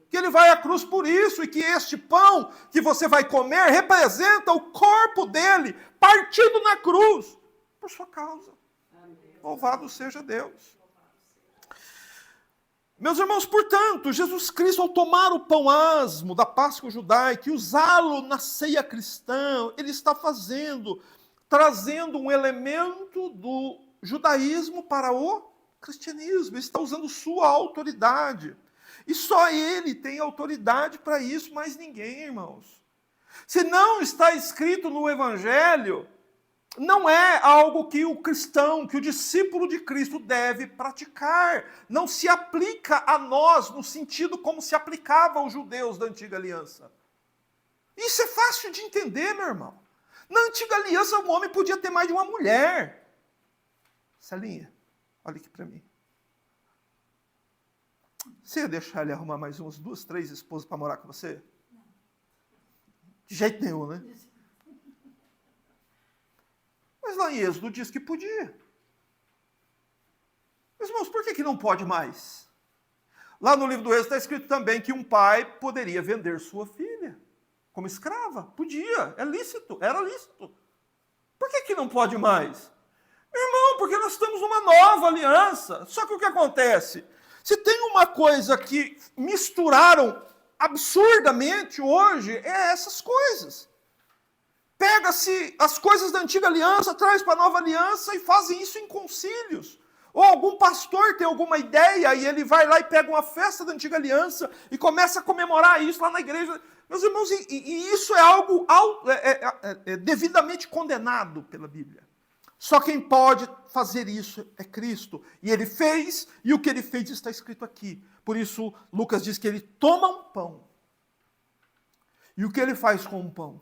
Que ele vai à cruz por isso, e que este pão que você vai comer representa o corpo dele, partido na cruz, por sua causa. Louvado seja Deus. Meus irmãos, portanto, Jesus Cristo, ao tomar o pão asmo da Páscoa judaica e usá-lo na ceia cristã, ele está trazendo um elemento do judaísmo para o cristianismo. Ele está usando sua autoridade. E só ele tem autoridade para isso, mais ninguém, irmãos. Se não está escrito no Evangelho, não é algo que o cristão, que o discípulo de Cristo deve praticar. Não se aplica a nós no sentido como se aplicava aos judeus da antiga aliança. Isso é fácil de entender, meu irmão. Na antiga aliança, um homem podia ter mais de uma mulher. Celinha, olha aqui para mim. Você ia deixar ele arrumar mais umas 2, 3 esposas para morar com você? Não. De jeito nenhum, né? Mas lá em Êxodo diz que podia. Meus irmãos, por que não pode mais? Lá no livro do Êxodo está escrito também que um pai poderia vender sua filha como escrava. Podia, é lícito, era lícito. Por que não pode mais? Meu irmão, porque nós estamos numa nova aliança. Só que o que acontece? Se tem uma coisa que misturaram absurdamente hoje, é essas coisas. Pega-se as coisas da antiga aliança, traz para a nova aliança e fazem isso em concílios. Ou algum pastor tem alguma ideia e ele vai lá e pega uma festa da antiga aliança e começa a comemorar isso lá na igreja. Meus irmãos, e isso é algo devidamente condenado pela Bíblia. Só quem pode fazer isso é Cristo. E ele fez, e o que ele fez está escrito aqui. Por isso, Lucas diz que ele toma um pão. E o que ele faz com o pão?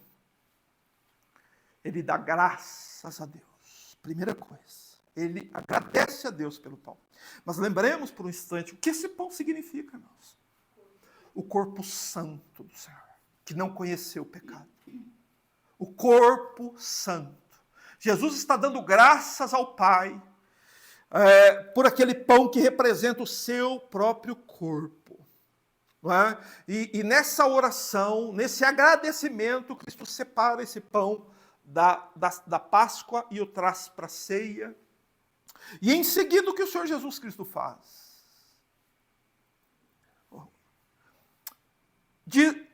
Ele dá graças a Deus. Primeira coisa. Ele agradece a Deus pelo pão. Mas lembremos por um instante o que esse pão significa, irmãos. O corpo santo do Senhor, que não conheceu o pecado. O corpo santo. Jesus está dando graças ao Pai por aquele pão que representa o seu próprio corpo. Não é? E nessa oração, nesse agradecimento, Cristo separa esse pão da Páscoa e o traz para a ceia. E em seguida, o que o Senhor Jesus Cristo faz?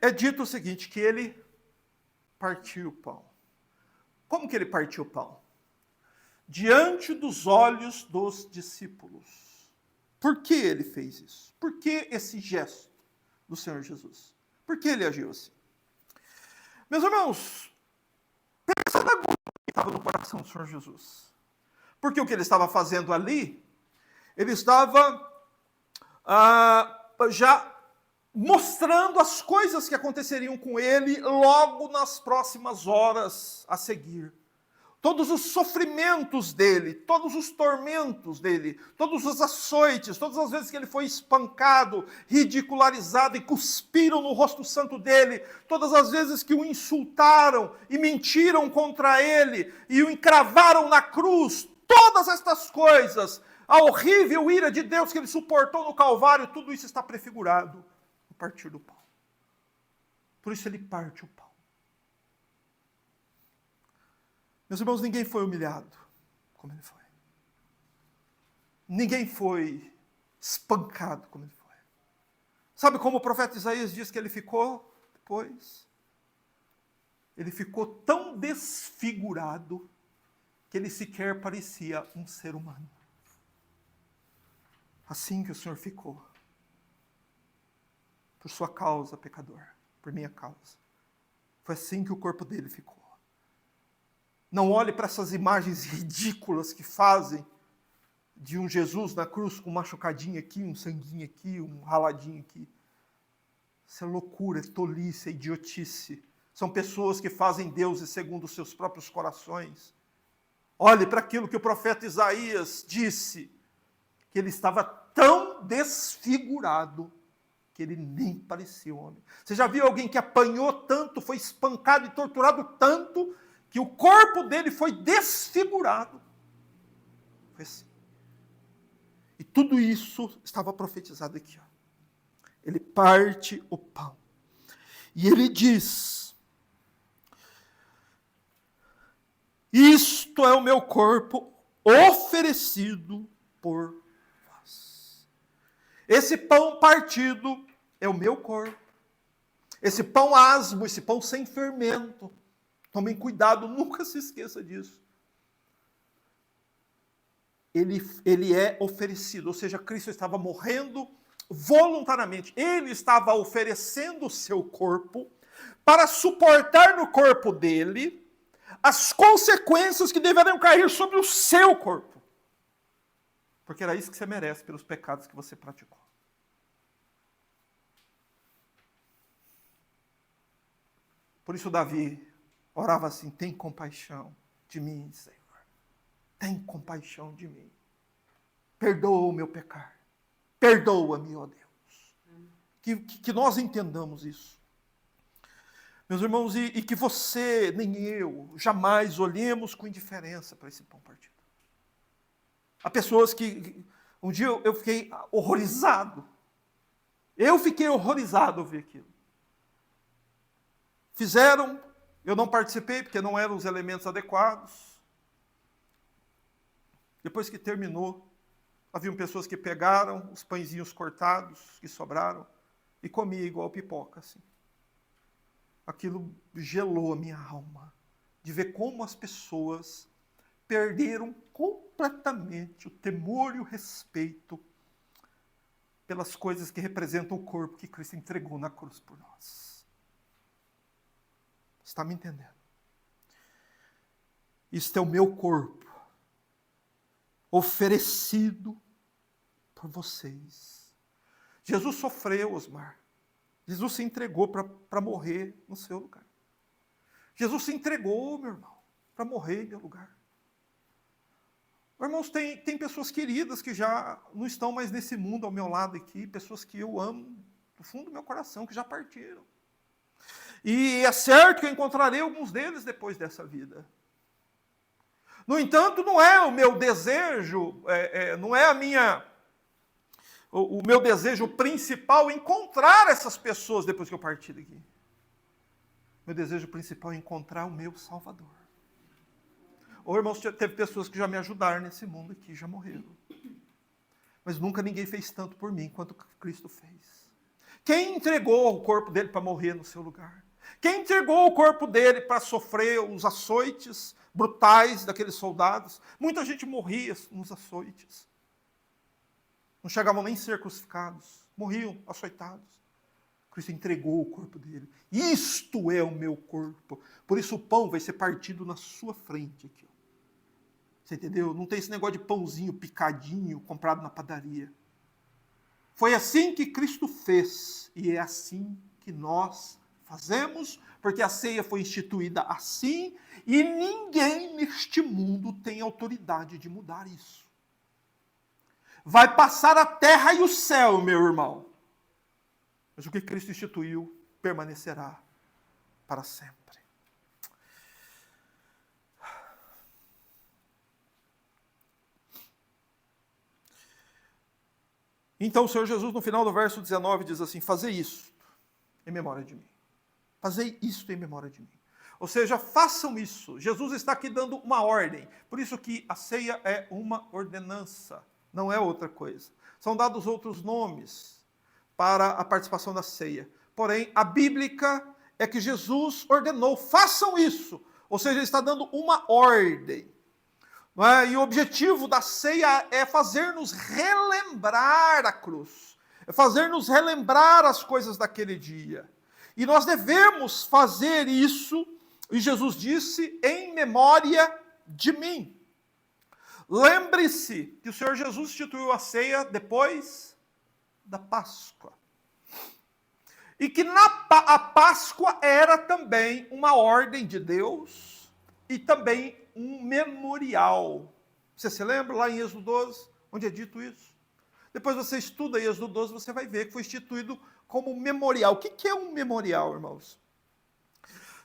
É dito o seguinte, que ele partiu o pão. Como que ele partiu o pão? Diante dos olhos dos discípulos. Por que ele fez isso? Por que esse gesto do Senhor Jesus? Por que ele agiu assim? Meus irmãos, pensa na agulha que estava no coração do Senhor Jesus. Porque o que ele estava fazendo ali, ele estava já mostrando as coisas que aconteceriam com ele logo nas próximas horas a seguir. Todos os sofrimentos dele, todos os tormentos dele, todos os açoites, todas as vezes que ele foi espancado, ridicularizado e cuspiram no rosto santo dele, todas as vezes que o insultaram e mentiram contra ele e o encravaram na cruz, todas estas coisas, a horrível ira de Deus que ele suportou no Calvário, tudo isso está prefigurado no partir do pão. Por isso ele parte o pão. Meus irmãos, ninguém foi humilhado como ele foi. Ninguém foi espancado como ele foi. Sabe como o profeta Isaías diz que ele ficou depois? Ele ficou tão desfigurado que ele sequer parecia um ser humano. Assim que o Senhor ficou. Por sua causa, pecador. Por minha causa. Foi assim que o corpo dele ficou. Não olhe para essas imagens ridículas que fazem de um Jesus na cruz com um machucadinho aqui, um sanguinho aqui, um raladinho aqui. Isso é loucura, é tolice, é idiotice. São pessoas que fazem deuses segundo os seus próprios corações. Olhe para aquilo que o profeta Isaías disse, que ele estava tão desfigurado que ele nem parecia homem. Você já viu alguém que apanhou tanto, foi espancado e torturado tanto, que o corpo dele foi desfigurado? Foi assim. E tudo isso estava profetizado aqui. Ele parte o pão. E ele diz: isto é o meu corpo oferecido por vós. Esse pão partido é o meu corpo. Esse pão asmo, esse pão sem fermento. Tomem cuidado, nunca se esqueça disso. Ele é oferecido, ou seja, Cristo estava morrendo voluntariamente. Ele estava oferecendo o seu corpo para suportar no corpo dele as consequências que deveriam cair sobre o seu corpo. Porque era isso que você merece pelos pecados que você praticou. Por isso Davi orava assim: tem compaixão de mim, Senhor. Tem compaixão de mim. Perdoa o meu pecar. Perdoa-me, ó Deus. Que nós entendamos isso. Meus irmãos, e que você, nem eu, jamais olhemos com indiferença para esse pão partido. Há pessoas que... Um dia eu fiquei horrorizado. Eu fiquei horrorizado ao ver aquilo. Fizeram, eu não participei porque não eram os elementos adequados. Depois que terminou, haviam pessoas que pegaram os pãezinhos cortados que sobraram e comiam igual pipoca, assim. Aquilo gelou a minha alma, de ver como as pessoas perderam completamente o temor e o respeito pelas coisas que representam o corpo que Cristo entregou na cruz por nós. Está me entendendo? Isto é o meu corpo, oferecido por vocês. Jesus sofreu, Osmar. Jesus se entregou para morrer no seu lugar. Jesus se entregou, meu irmão, para morrer em meu lugar. Irmãos, tem pessoas queridas que já não estão mais nesse mundo ao meu lado aqui, pessoas que eu amo do fundo do meu coração, que já partiram. E é certo que eu encontrarei alguns deles depois dessa vida. No entanto, não é o meu desejo, não é o meu desejo principal encontrar essas pessoas depois que eu partir daqui. Meu desejo principal é encontrar o meu Salvador. Ô, irmãos, teve pessoas que já me ajudaram nesse mundo aqui, já morreram. Mas nunca ninguém fez tanto por mim quanto Cristo fez. Quem entregou o corpo dele para morrer no seu lugar? Quem entregou o corpo dele para sofrer os açoites brutais daqueles soldados? Muita gente morria nos açoites. Não chegavam nem a ser crucificados. Morriam açoitados. Cristo entregou o corpo dele. Isto é o meu corpo. Por isso o pão vai ser partido na sua frente aqui. Você entendeu? Não tem esse negócio de pãozinho picadinho comprado na padaria. Foi assim que Cristo fez. E é assim que nós fazemos, porque a ceia foi instituída assim, e ninguém neste mundo tem autoridade de mudar isso. Vai passar a terra e o céu, meu irmão. Mas o que Cristo instituiu permanecerá para sempre. Então o Senhor Jesus, no final do verso 19, diz assim: fazei isso em memória de mim. Fazei isto em memória de mim. Ou seja, façam isso. Jesus está aqui dando uma ordem. Por isso que a ceia é uma ordenança, não é outra coisa. São dados outros nomes para a participação da ceia. Porém, a bíblica é que Jesus ordenou, façam isso. Ou seja, ele está dando uma ordem. Não é? E o objetivo da ceia é fazer-nos relembrar a cruz. É fazer-nos relembrar as coisas daquele dia. E nós devemos fazer isso, e Jesus disse, em memória de mim. Lembre-se que o Senhor Jesus instituiu a ceia depois da Páscoa. E que a Páscoa era também uma ordem de Deus e também um memorial. Você se lembra lá em Êxodo 12, onde é dito isso? Depois você estuda Êxodo 12, você vai ver que foi instituído como um memorial. O que é um memorial, irmãos?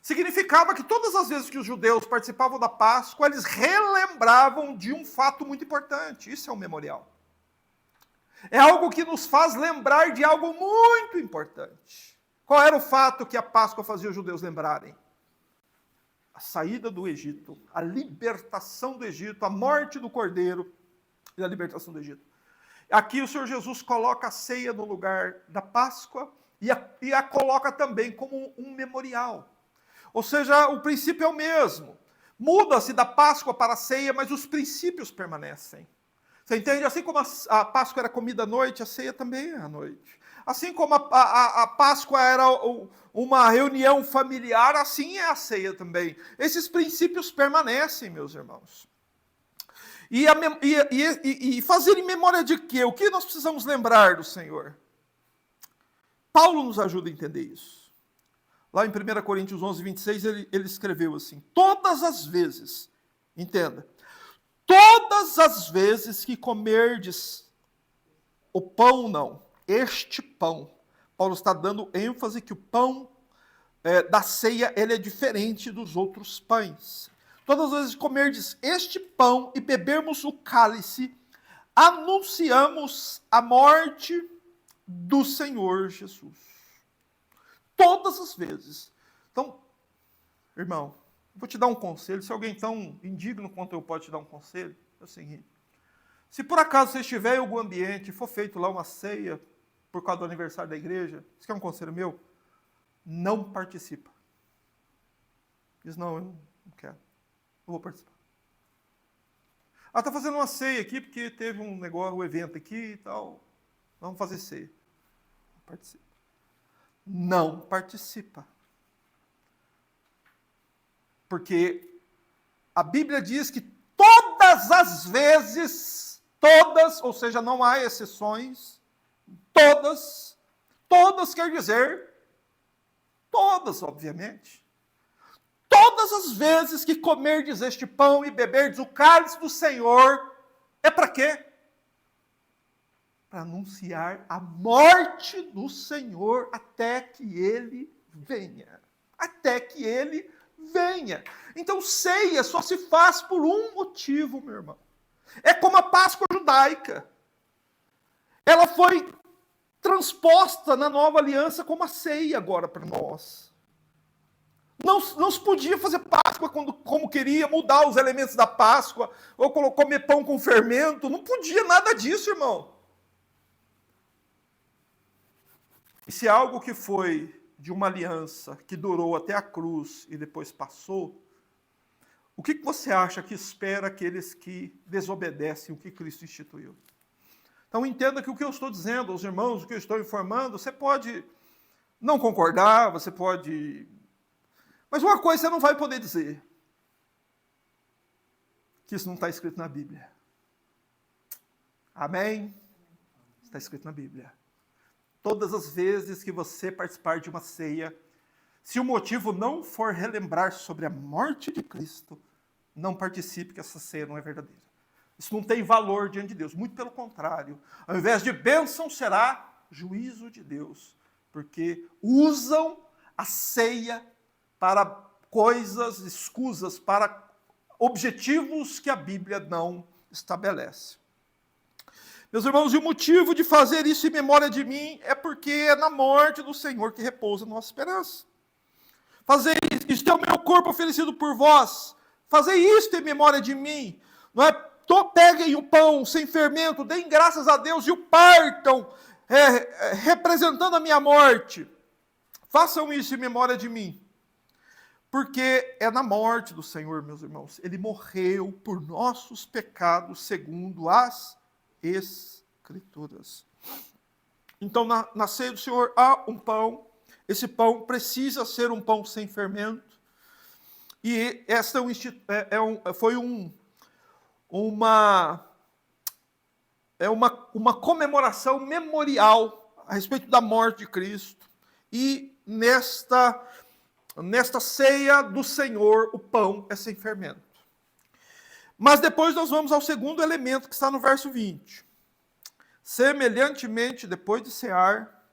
Significava que todas as vezes que os judeus participavam da Páscoa, eles relembravam de um fato muito importante. Isso é um memorial. É algo que nos faz lembrar de algo muito importante. Qual era o fato que a Páscoa fazia os judeus lembrarem? A saída do Egito, a libertação do Egito, a morte do Cordeiro e a libertação do Egito. Aqui o Senhor Jesus coloca a ceia no lugar da Páscoa e a coloca também como um memorial. Ou seja, o princípio é o mesmo. Muda-se da Páscoa para a ceia, mas os princípios permanecem. Você entende? Assim como a Páscoa era comida à noite, a ceia também é à noite. Assim como a Páscoa era uma reunião familiar, assim é a ceia também. Esses princípios permanecem, meus irmãos. E fazer em memória de quê? O que nós precisamos lembrar do Senhor? Paulo nos ajuda a entender isso. Lá em 1 Coríntios 11, 26, ele escreveu assim: todas as vezes, entenda, todas as vezes que comerdes o pão, não, este pão, Paulo está dando ênfase que o pão da ceia, ele é diferente dos outros pães. Todas as vezes que comerdes este pão e bebermos o cálice, anunciamos a morte do Senhor Jesus. Todas as vezes. Então, irmão, vou te dar um conselho. Se alguém tão indigno quanto eu pode te dar um conselho, é o seguinte: se por acaso você estiver em algum ambiente e for feito lá uma ceia por causa do aniversário da igreja, isso que é um conselho meu, não participa. Diz, não, eu não quero. Não vou participar. Ah, está fazendo uma ceia aqui porque teve um negócio, um evento aqui e tal. Vamos fazer ceia. Não participa. Não participa. Porque a Bíblia diz que todas as vezes, todas, ou seja, não há exceções, todas quer dizer, todas, obviamente. Todas as vezes que comerdes este pão e beberdes o cálice do Senhor, é para quê? Para anunciar a morte do Senhor até que Ele venha. Até que Ele venha. Então, ceia só se faz por um motivo, meu irmão. É como a Páscoa judaica. Ela foi transposta na nova aliança como a ceia agora para nós. Não se podia fazer Páscoa como queria, mudar os elementos da Páscoa, ou comer pão com fermento. Não podia nada disso, irmão. E se algo que foi de uma aliança que durou até a cruz e depois passou, o que você acha que espera aqueles que desobedecem o que Cristo instituiu? Então entenda que o que eu estou dizendo aos irmãos, o que eu estou informando, você pode não concordar, você pode... Mas uma coisa você não vai poder dizer, que isso não está escrito na Bíblia. Amém? Está escrito na Bíblia. Todas as vezes que você participar de uma ceia, se o motivo não for relembrar sobre a morte de Cristo, não participe, que essa ceia não é verdadeira. Isso não tem valor diante de Deus. Muito pelo contrário. Ao invés de bênção, será juízo de Deus. Porque usam a ceia para coisas escusas, para objetivos que a Bíblia não estabelece. Meus irmãos, e o motivo de fazer isso em memória de mim é porque é na morte do Senhor que repousa a nossa esperança. Fazer isto é o meu corpo oferecido por vós. Fazer isto em memória de mim. Não é? Peguem o pão sem fermento, deem graças a Deus e o partam, representando a minha morte. Façam isso em memória de mim. Porque é na morte do Senhor, meus irmãos. Ele morreu por nossos pecados, segundo as Escrituras. Então, na ceia do Senhor há um pão. Esse pão precisa ser um pão sem fermento. E esta foi uma comemoração memorial a respeito da morte de Cristo. E nesta ceia do Senhor, o pão é sem fermento. Mas depois nós vamos ao segundo elemento que está no verso 20. Semelhantemente, depois de cear,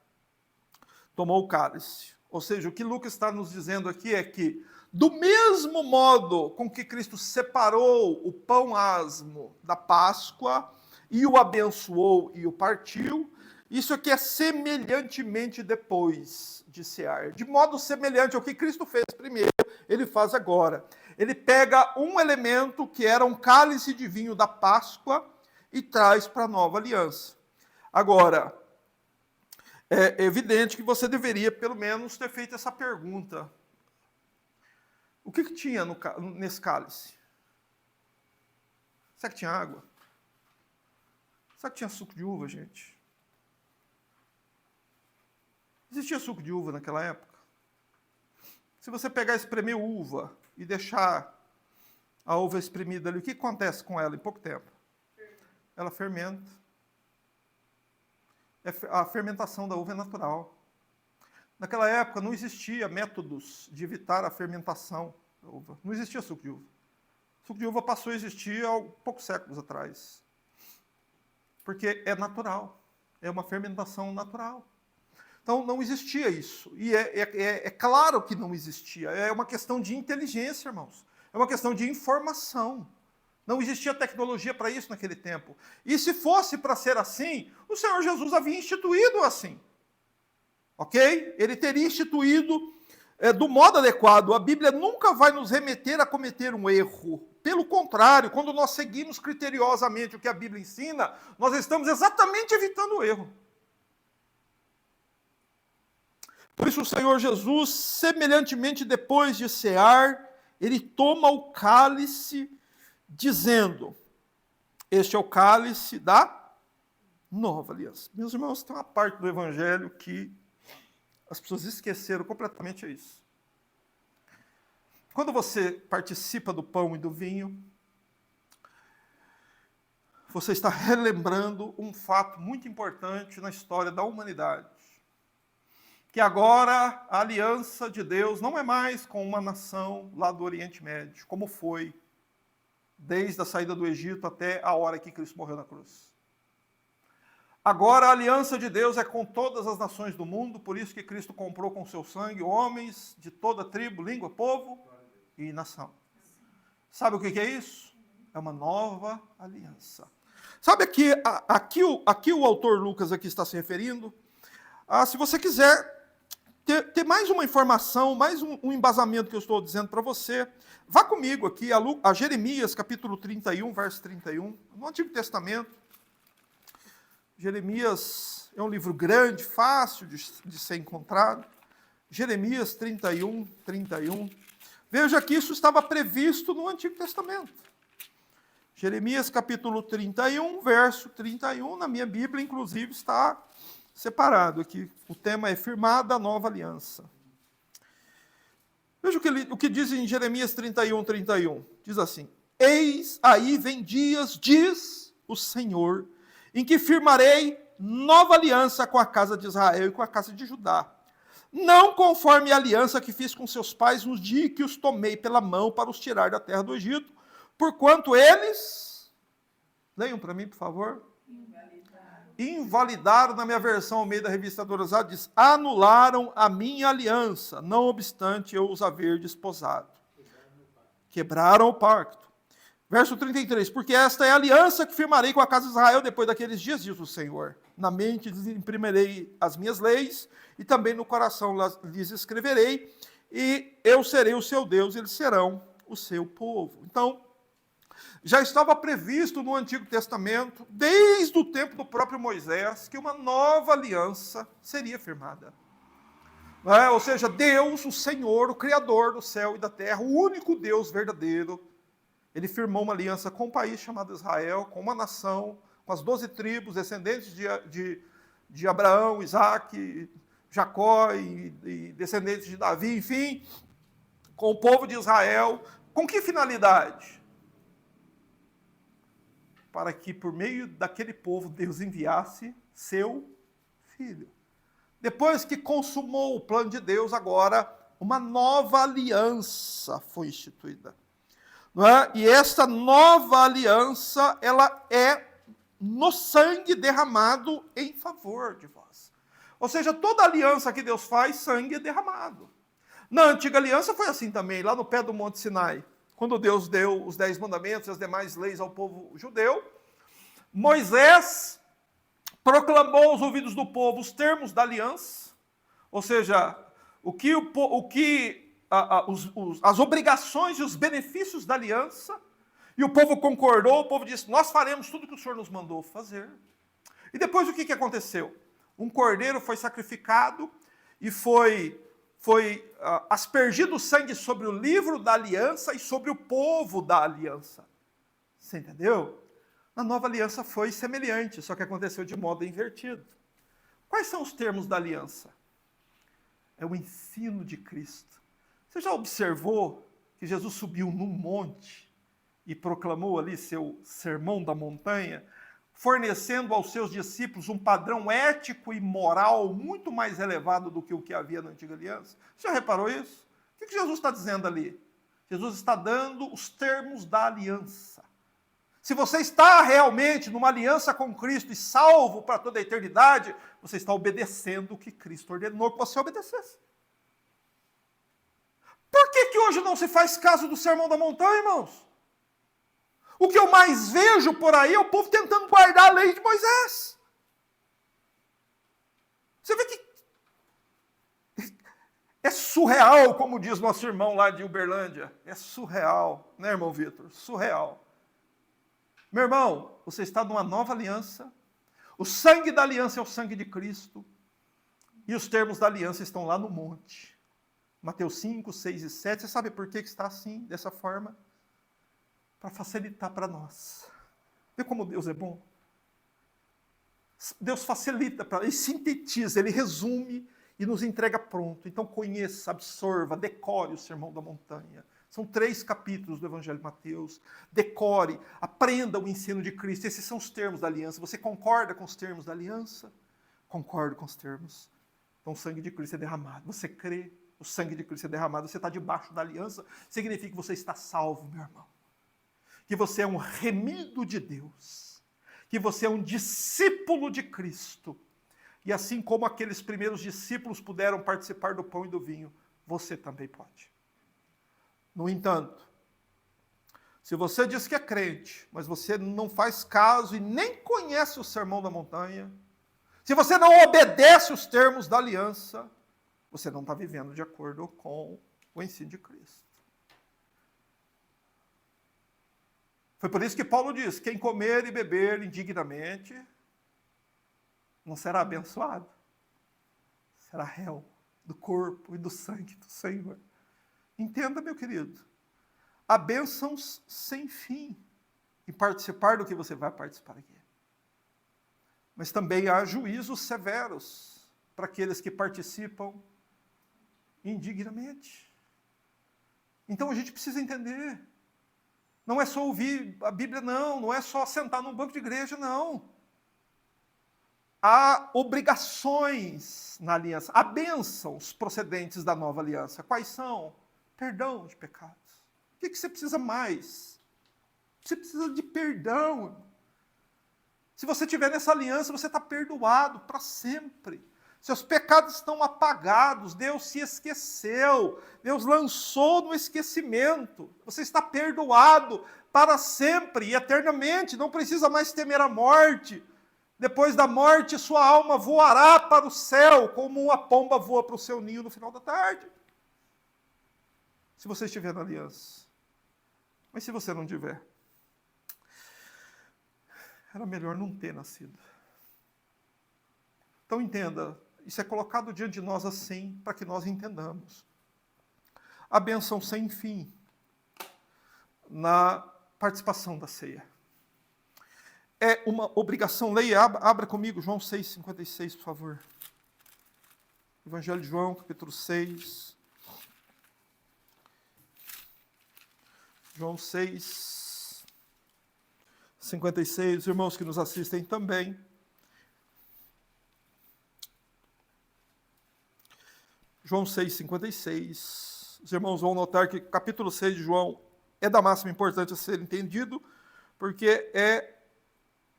tomou o cálice. Ou seja, o que Lucas está nos dizendo aqui é que, do mesmo modo com que Cristo separou o pão asmo da Páscoa e o abençoou e o partiu, isso aqui é semelhantemente depois de cear. De modo semelhante ao que Cristo fez primeiro, ele faz agora. Ele pega um elemento que era um cálice de vinho da Páscoa e traz para a nova aliança. Agora, é evidente que você deveria, pelo menos, ter feito essa pergunta. O que tinha nesse cálice? Será que tinha água? Será que tinha suco de uva, gente? Existia suco de uva naquela época? Se você pegar e espremer uva e deixar a uva espremida ali, o que acontece com ela em pouco tempo? Ela fermenta. A fermentação da uva é natural. Naquela época não existia métodos de evitar a fermentação da uva. Não existia suco de uva. O suco de uva passou a existir há poucos séculos atrás. Porque é natural. É uma fermentação natural. Então não existia isso. E é claro que não existia. É uma questão de inteligência, irmãos. É uma questão de informação. Não existia tecnologia para isso naquele tempo. E se fosse para ser assim, o Senhor Jesus havia instituído assim. Ok? Ele teria instituído do modo adequado. A Bíblia nunca vai nos remeter a cometer um erro. Pelo contrário, quando nós seguimos criteriosamente o que a Bíblia ensina, nós estamos exatamente evitando o erro. Por isso o Senhor Jesus, semelhantemente depois de cear, ele toma o cálice, dizendo, este é o cálice da nova aliança. Meus irmãos, tem uma parte do Evangelho que as pessoas esqueceram completamente isso. Quando você participa do pão e do vinho, você está relembrando um fato muito importante na história da humanidade. Que agora a aliança de Deus não é mais com uma nação lá do Oriente Médio, como foi desde a saída do Egito até a hora que Cristo morreu na cruz. Agora a aliança de Deus é com todas as nações do mundo, por isso que Cristo comprou com seu sangue homens de toda tribo, língua, povo e nação. Sabe o que é isso? É uma nova aliança. Sabe aqui o autor Lucas aqui está se referindo? Se você quiser ter mais uma informação, mais um embasamento que eu estou dizendo para você, vá comigo aqui a Jeremias, capítulo 31, verso 31, no Antigo Testamento. Jeremias é um livro grande, fácil de ser encontrado. Jeremias 31, 31. Veja que isso estava previsto no Antigo Testamento. Jeremias capítulo 31, verso 31, na minha Bíblia, inclusive, está separado aqui. O tema é firmada a nova aliança. Veja o que diz em Jeremias 31, 31. Diz assim: eis aí vem dias, diz o Senhor, em que firmarei nova aliança com a casa de Israel e com a casa de Judá. Não conforme a aliança que fiz com seus pais no dia que os tomei pela mão para os tirar da terra do Egito, porquanto eles, leiam para mim, por favor, invalidaram, na minha versão ao meio da revista atualizada, diz, anularam a minha aliança, não obstante eu os haver desposado. Quebraram o pacto. Verso 33, porque esta é a aliança que firmarei com a casa de Israel depois daqueles dias, diz o Senhor. Na mente imprimirei as minhas leis, e também no coração lhes escreverei, e eu serei o seu Deus, e eles serão o seu povo. Então, já estava previsto no Antigo Testamento, desde o tempo do próprio Moisés, que uma nova aliança seria firmada. Ou seja, Deus, o Senhor, o Criador do céu e da terra, o único Deus verdadeiro, ele firmou uma aliança com um país chamado Israel, com uma nação, com as 12 tribos, descendentes de Abraão, Isaac, Jacó e descendentes de Davi, enfim, com o povo de Israel. Com que finalidade? Para que por meio daquele povo Deus enviasse seu Filho. Depois que consumou o plano de Deus, agora uma nova aliança foi instituída. Não é? E essa nova aliança, ela é no sangue derramado em favor de vós. Ou seja, toda aliança que Deus faz, sangue é derramado. Na antiga aliança foi assim também, lá no pé do Monte Sinai. Quando Deus deu os 10 mandamentos e as demais leis ao povo judeu, Moisés proclamou aos ouvidos do povo os termos da aliança, ou seja, as obrigações e os benefícios da aliança, e o povo concordou, o povo disse, nós faremos tudo que o Senhor nos mandou fazer. E depois o que aconteceu? Um cordeiro foi sacrificado e foi aspergido sangue sobre o livro da aliança e sobre o povo da aliança. Você entendeu? Na nova aliança foi semelhante, só que aconteceu de modo invertido. Quais são os termos da aliança? É o ensino de Cristo. Você já observou que Jesus subiu num monte e proclamou ali seu sermão da montanha, fornecendo aos seus discípulos um padrão ético e moral muito mais elevado do que o que havia na antiga aliança? Você já reparou isso? O que Jesus está dizendo ali? Jesus está dando os termos da aliança. Se você está realmente numa aliança com Cristo e salvo para toda a eternidade, você está obedecendo o que Cristo ordenou que você obedecesse. Por que hoje não se faz caso do Sermão da Montanha, irmãos? O que eu mais vejo por aí é o povo tentando guardar a lei de Moisés. Você vê que é surreal, como diz nosso irmão lá de Uberlândia. É surreal, né, irmão Vitor? Surreal. Meu irmão, você está numa nova aliança. O sangue da aliança é o sangue de Cristo. E os termos da aliança estão lá no monte. Mateus 5, 6 e 7. Você sabe por que está assim, dessa forma? Para facilitar para nós. Vê como Deus é bom? Deus facilita, ele sintetiza, ele resume e nos entrega pronto. Então conheça, absorva, decore o Sermão da Montanha. São 3 capítulos do Evangelho de Mateus. Decore, aprenda o ensino de Cristo. Esses são os termos da aliança. Você concorda com os termos da aliança? Concordo com os termos. Então o sangue de Cristo é derramado. Você crê, o sangue de Cristo é derramado. Você está debaixo da aliança. Significa que você está salvo, meu irmão. Que você é um remido de Deus. Que você é um discípulo de Cristo. E assim como aqueles primeiros discípulos puderam participar do pão e do vinho, você também pode. No entanto, se você diz que é crente, mas você não faz caso e nem conhece o Sermão da Montanha, se você não obedece os termos da aliança, você não está vivendo de acordo com o ensino de Cristo. Foi por isso que Paulo diz, quem comer e beber indignamente, não será abençoado, será réu do corpo e do sangue do Senhor. Entenda, meu querido, há bênçãos sem fim em participar do que você vai participar aqui. Mas também há juízos severos para aqueles que participam indignamente. Então a gente precisa entender. Não é só ouvir a Bíblia, não é só sentar num banco de igreja, não. Há obrigações na aliança, há bênçãos procedentes da nova aliança. Quais são? Perdão de pecados. O que você precisa mais? Você precisa de perdão. Se você estiver nessa aliança, você está perdoado para sempre. Seus pecados estão apagados, Deus se esqueceu, Deus lançou no esquecimento. Você está perdoado para sempre e eternamente, não precisa mais temer a morte. Depois da morte, sua alma voará para o céu, como uma pomba voa para o seu ninho no final da tarde. Se você estiver na aliança. Mas se você não tiver, era melhor não ter nascido. Então entenda, isso é colocado diante de nós assim, para que nós entendamos. A bênção sem fim na participação da ceia. É uma obrigação. Leia, abra comigo João 6,56, por favor. Evangelho de João, capítulo 6. João 6, 56. Os irmãos que nos assistem também. João 6,56. Os irmãos vão notar que o capítulo 6 de João é da máxima importância a ser entendido, porque é,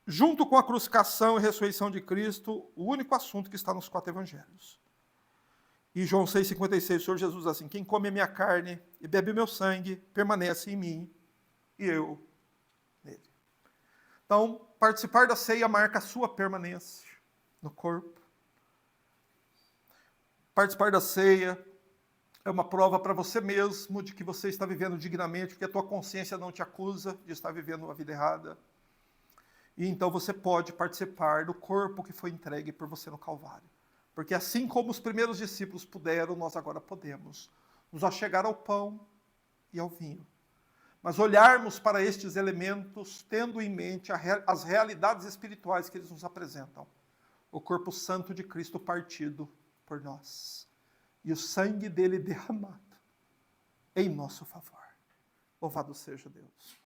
junto com a crucificação e ressurreição de Cristo, o único assunto que está nos 4 evangelhos. E João 6,56, o Senhor Jesus diz assim: quem come a minha carne e bebe o meu sangue, permanece em mim e eu nele. Então, participar da ceia marca a sua permanência no corpo. Participar da ceia é uma prova para você mesmo de que você está vivendo dignamente, porque a tua consciência não te acusa de estar vivendo uma vida errada. E então você pode participar do corpo que foi entregue por você no Calvário. Porque assim como os primeiros discípulos puderam, nós agora podemos nos achegar ao pão e ao vinho. Mas olharmos para estes elementos tendo em mente as realidades espirituais que eles nos apresentam. O corpo santo de Cristo partido por nós. E o sangue dele derramado em nosso favor. Louvado seja Deus.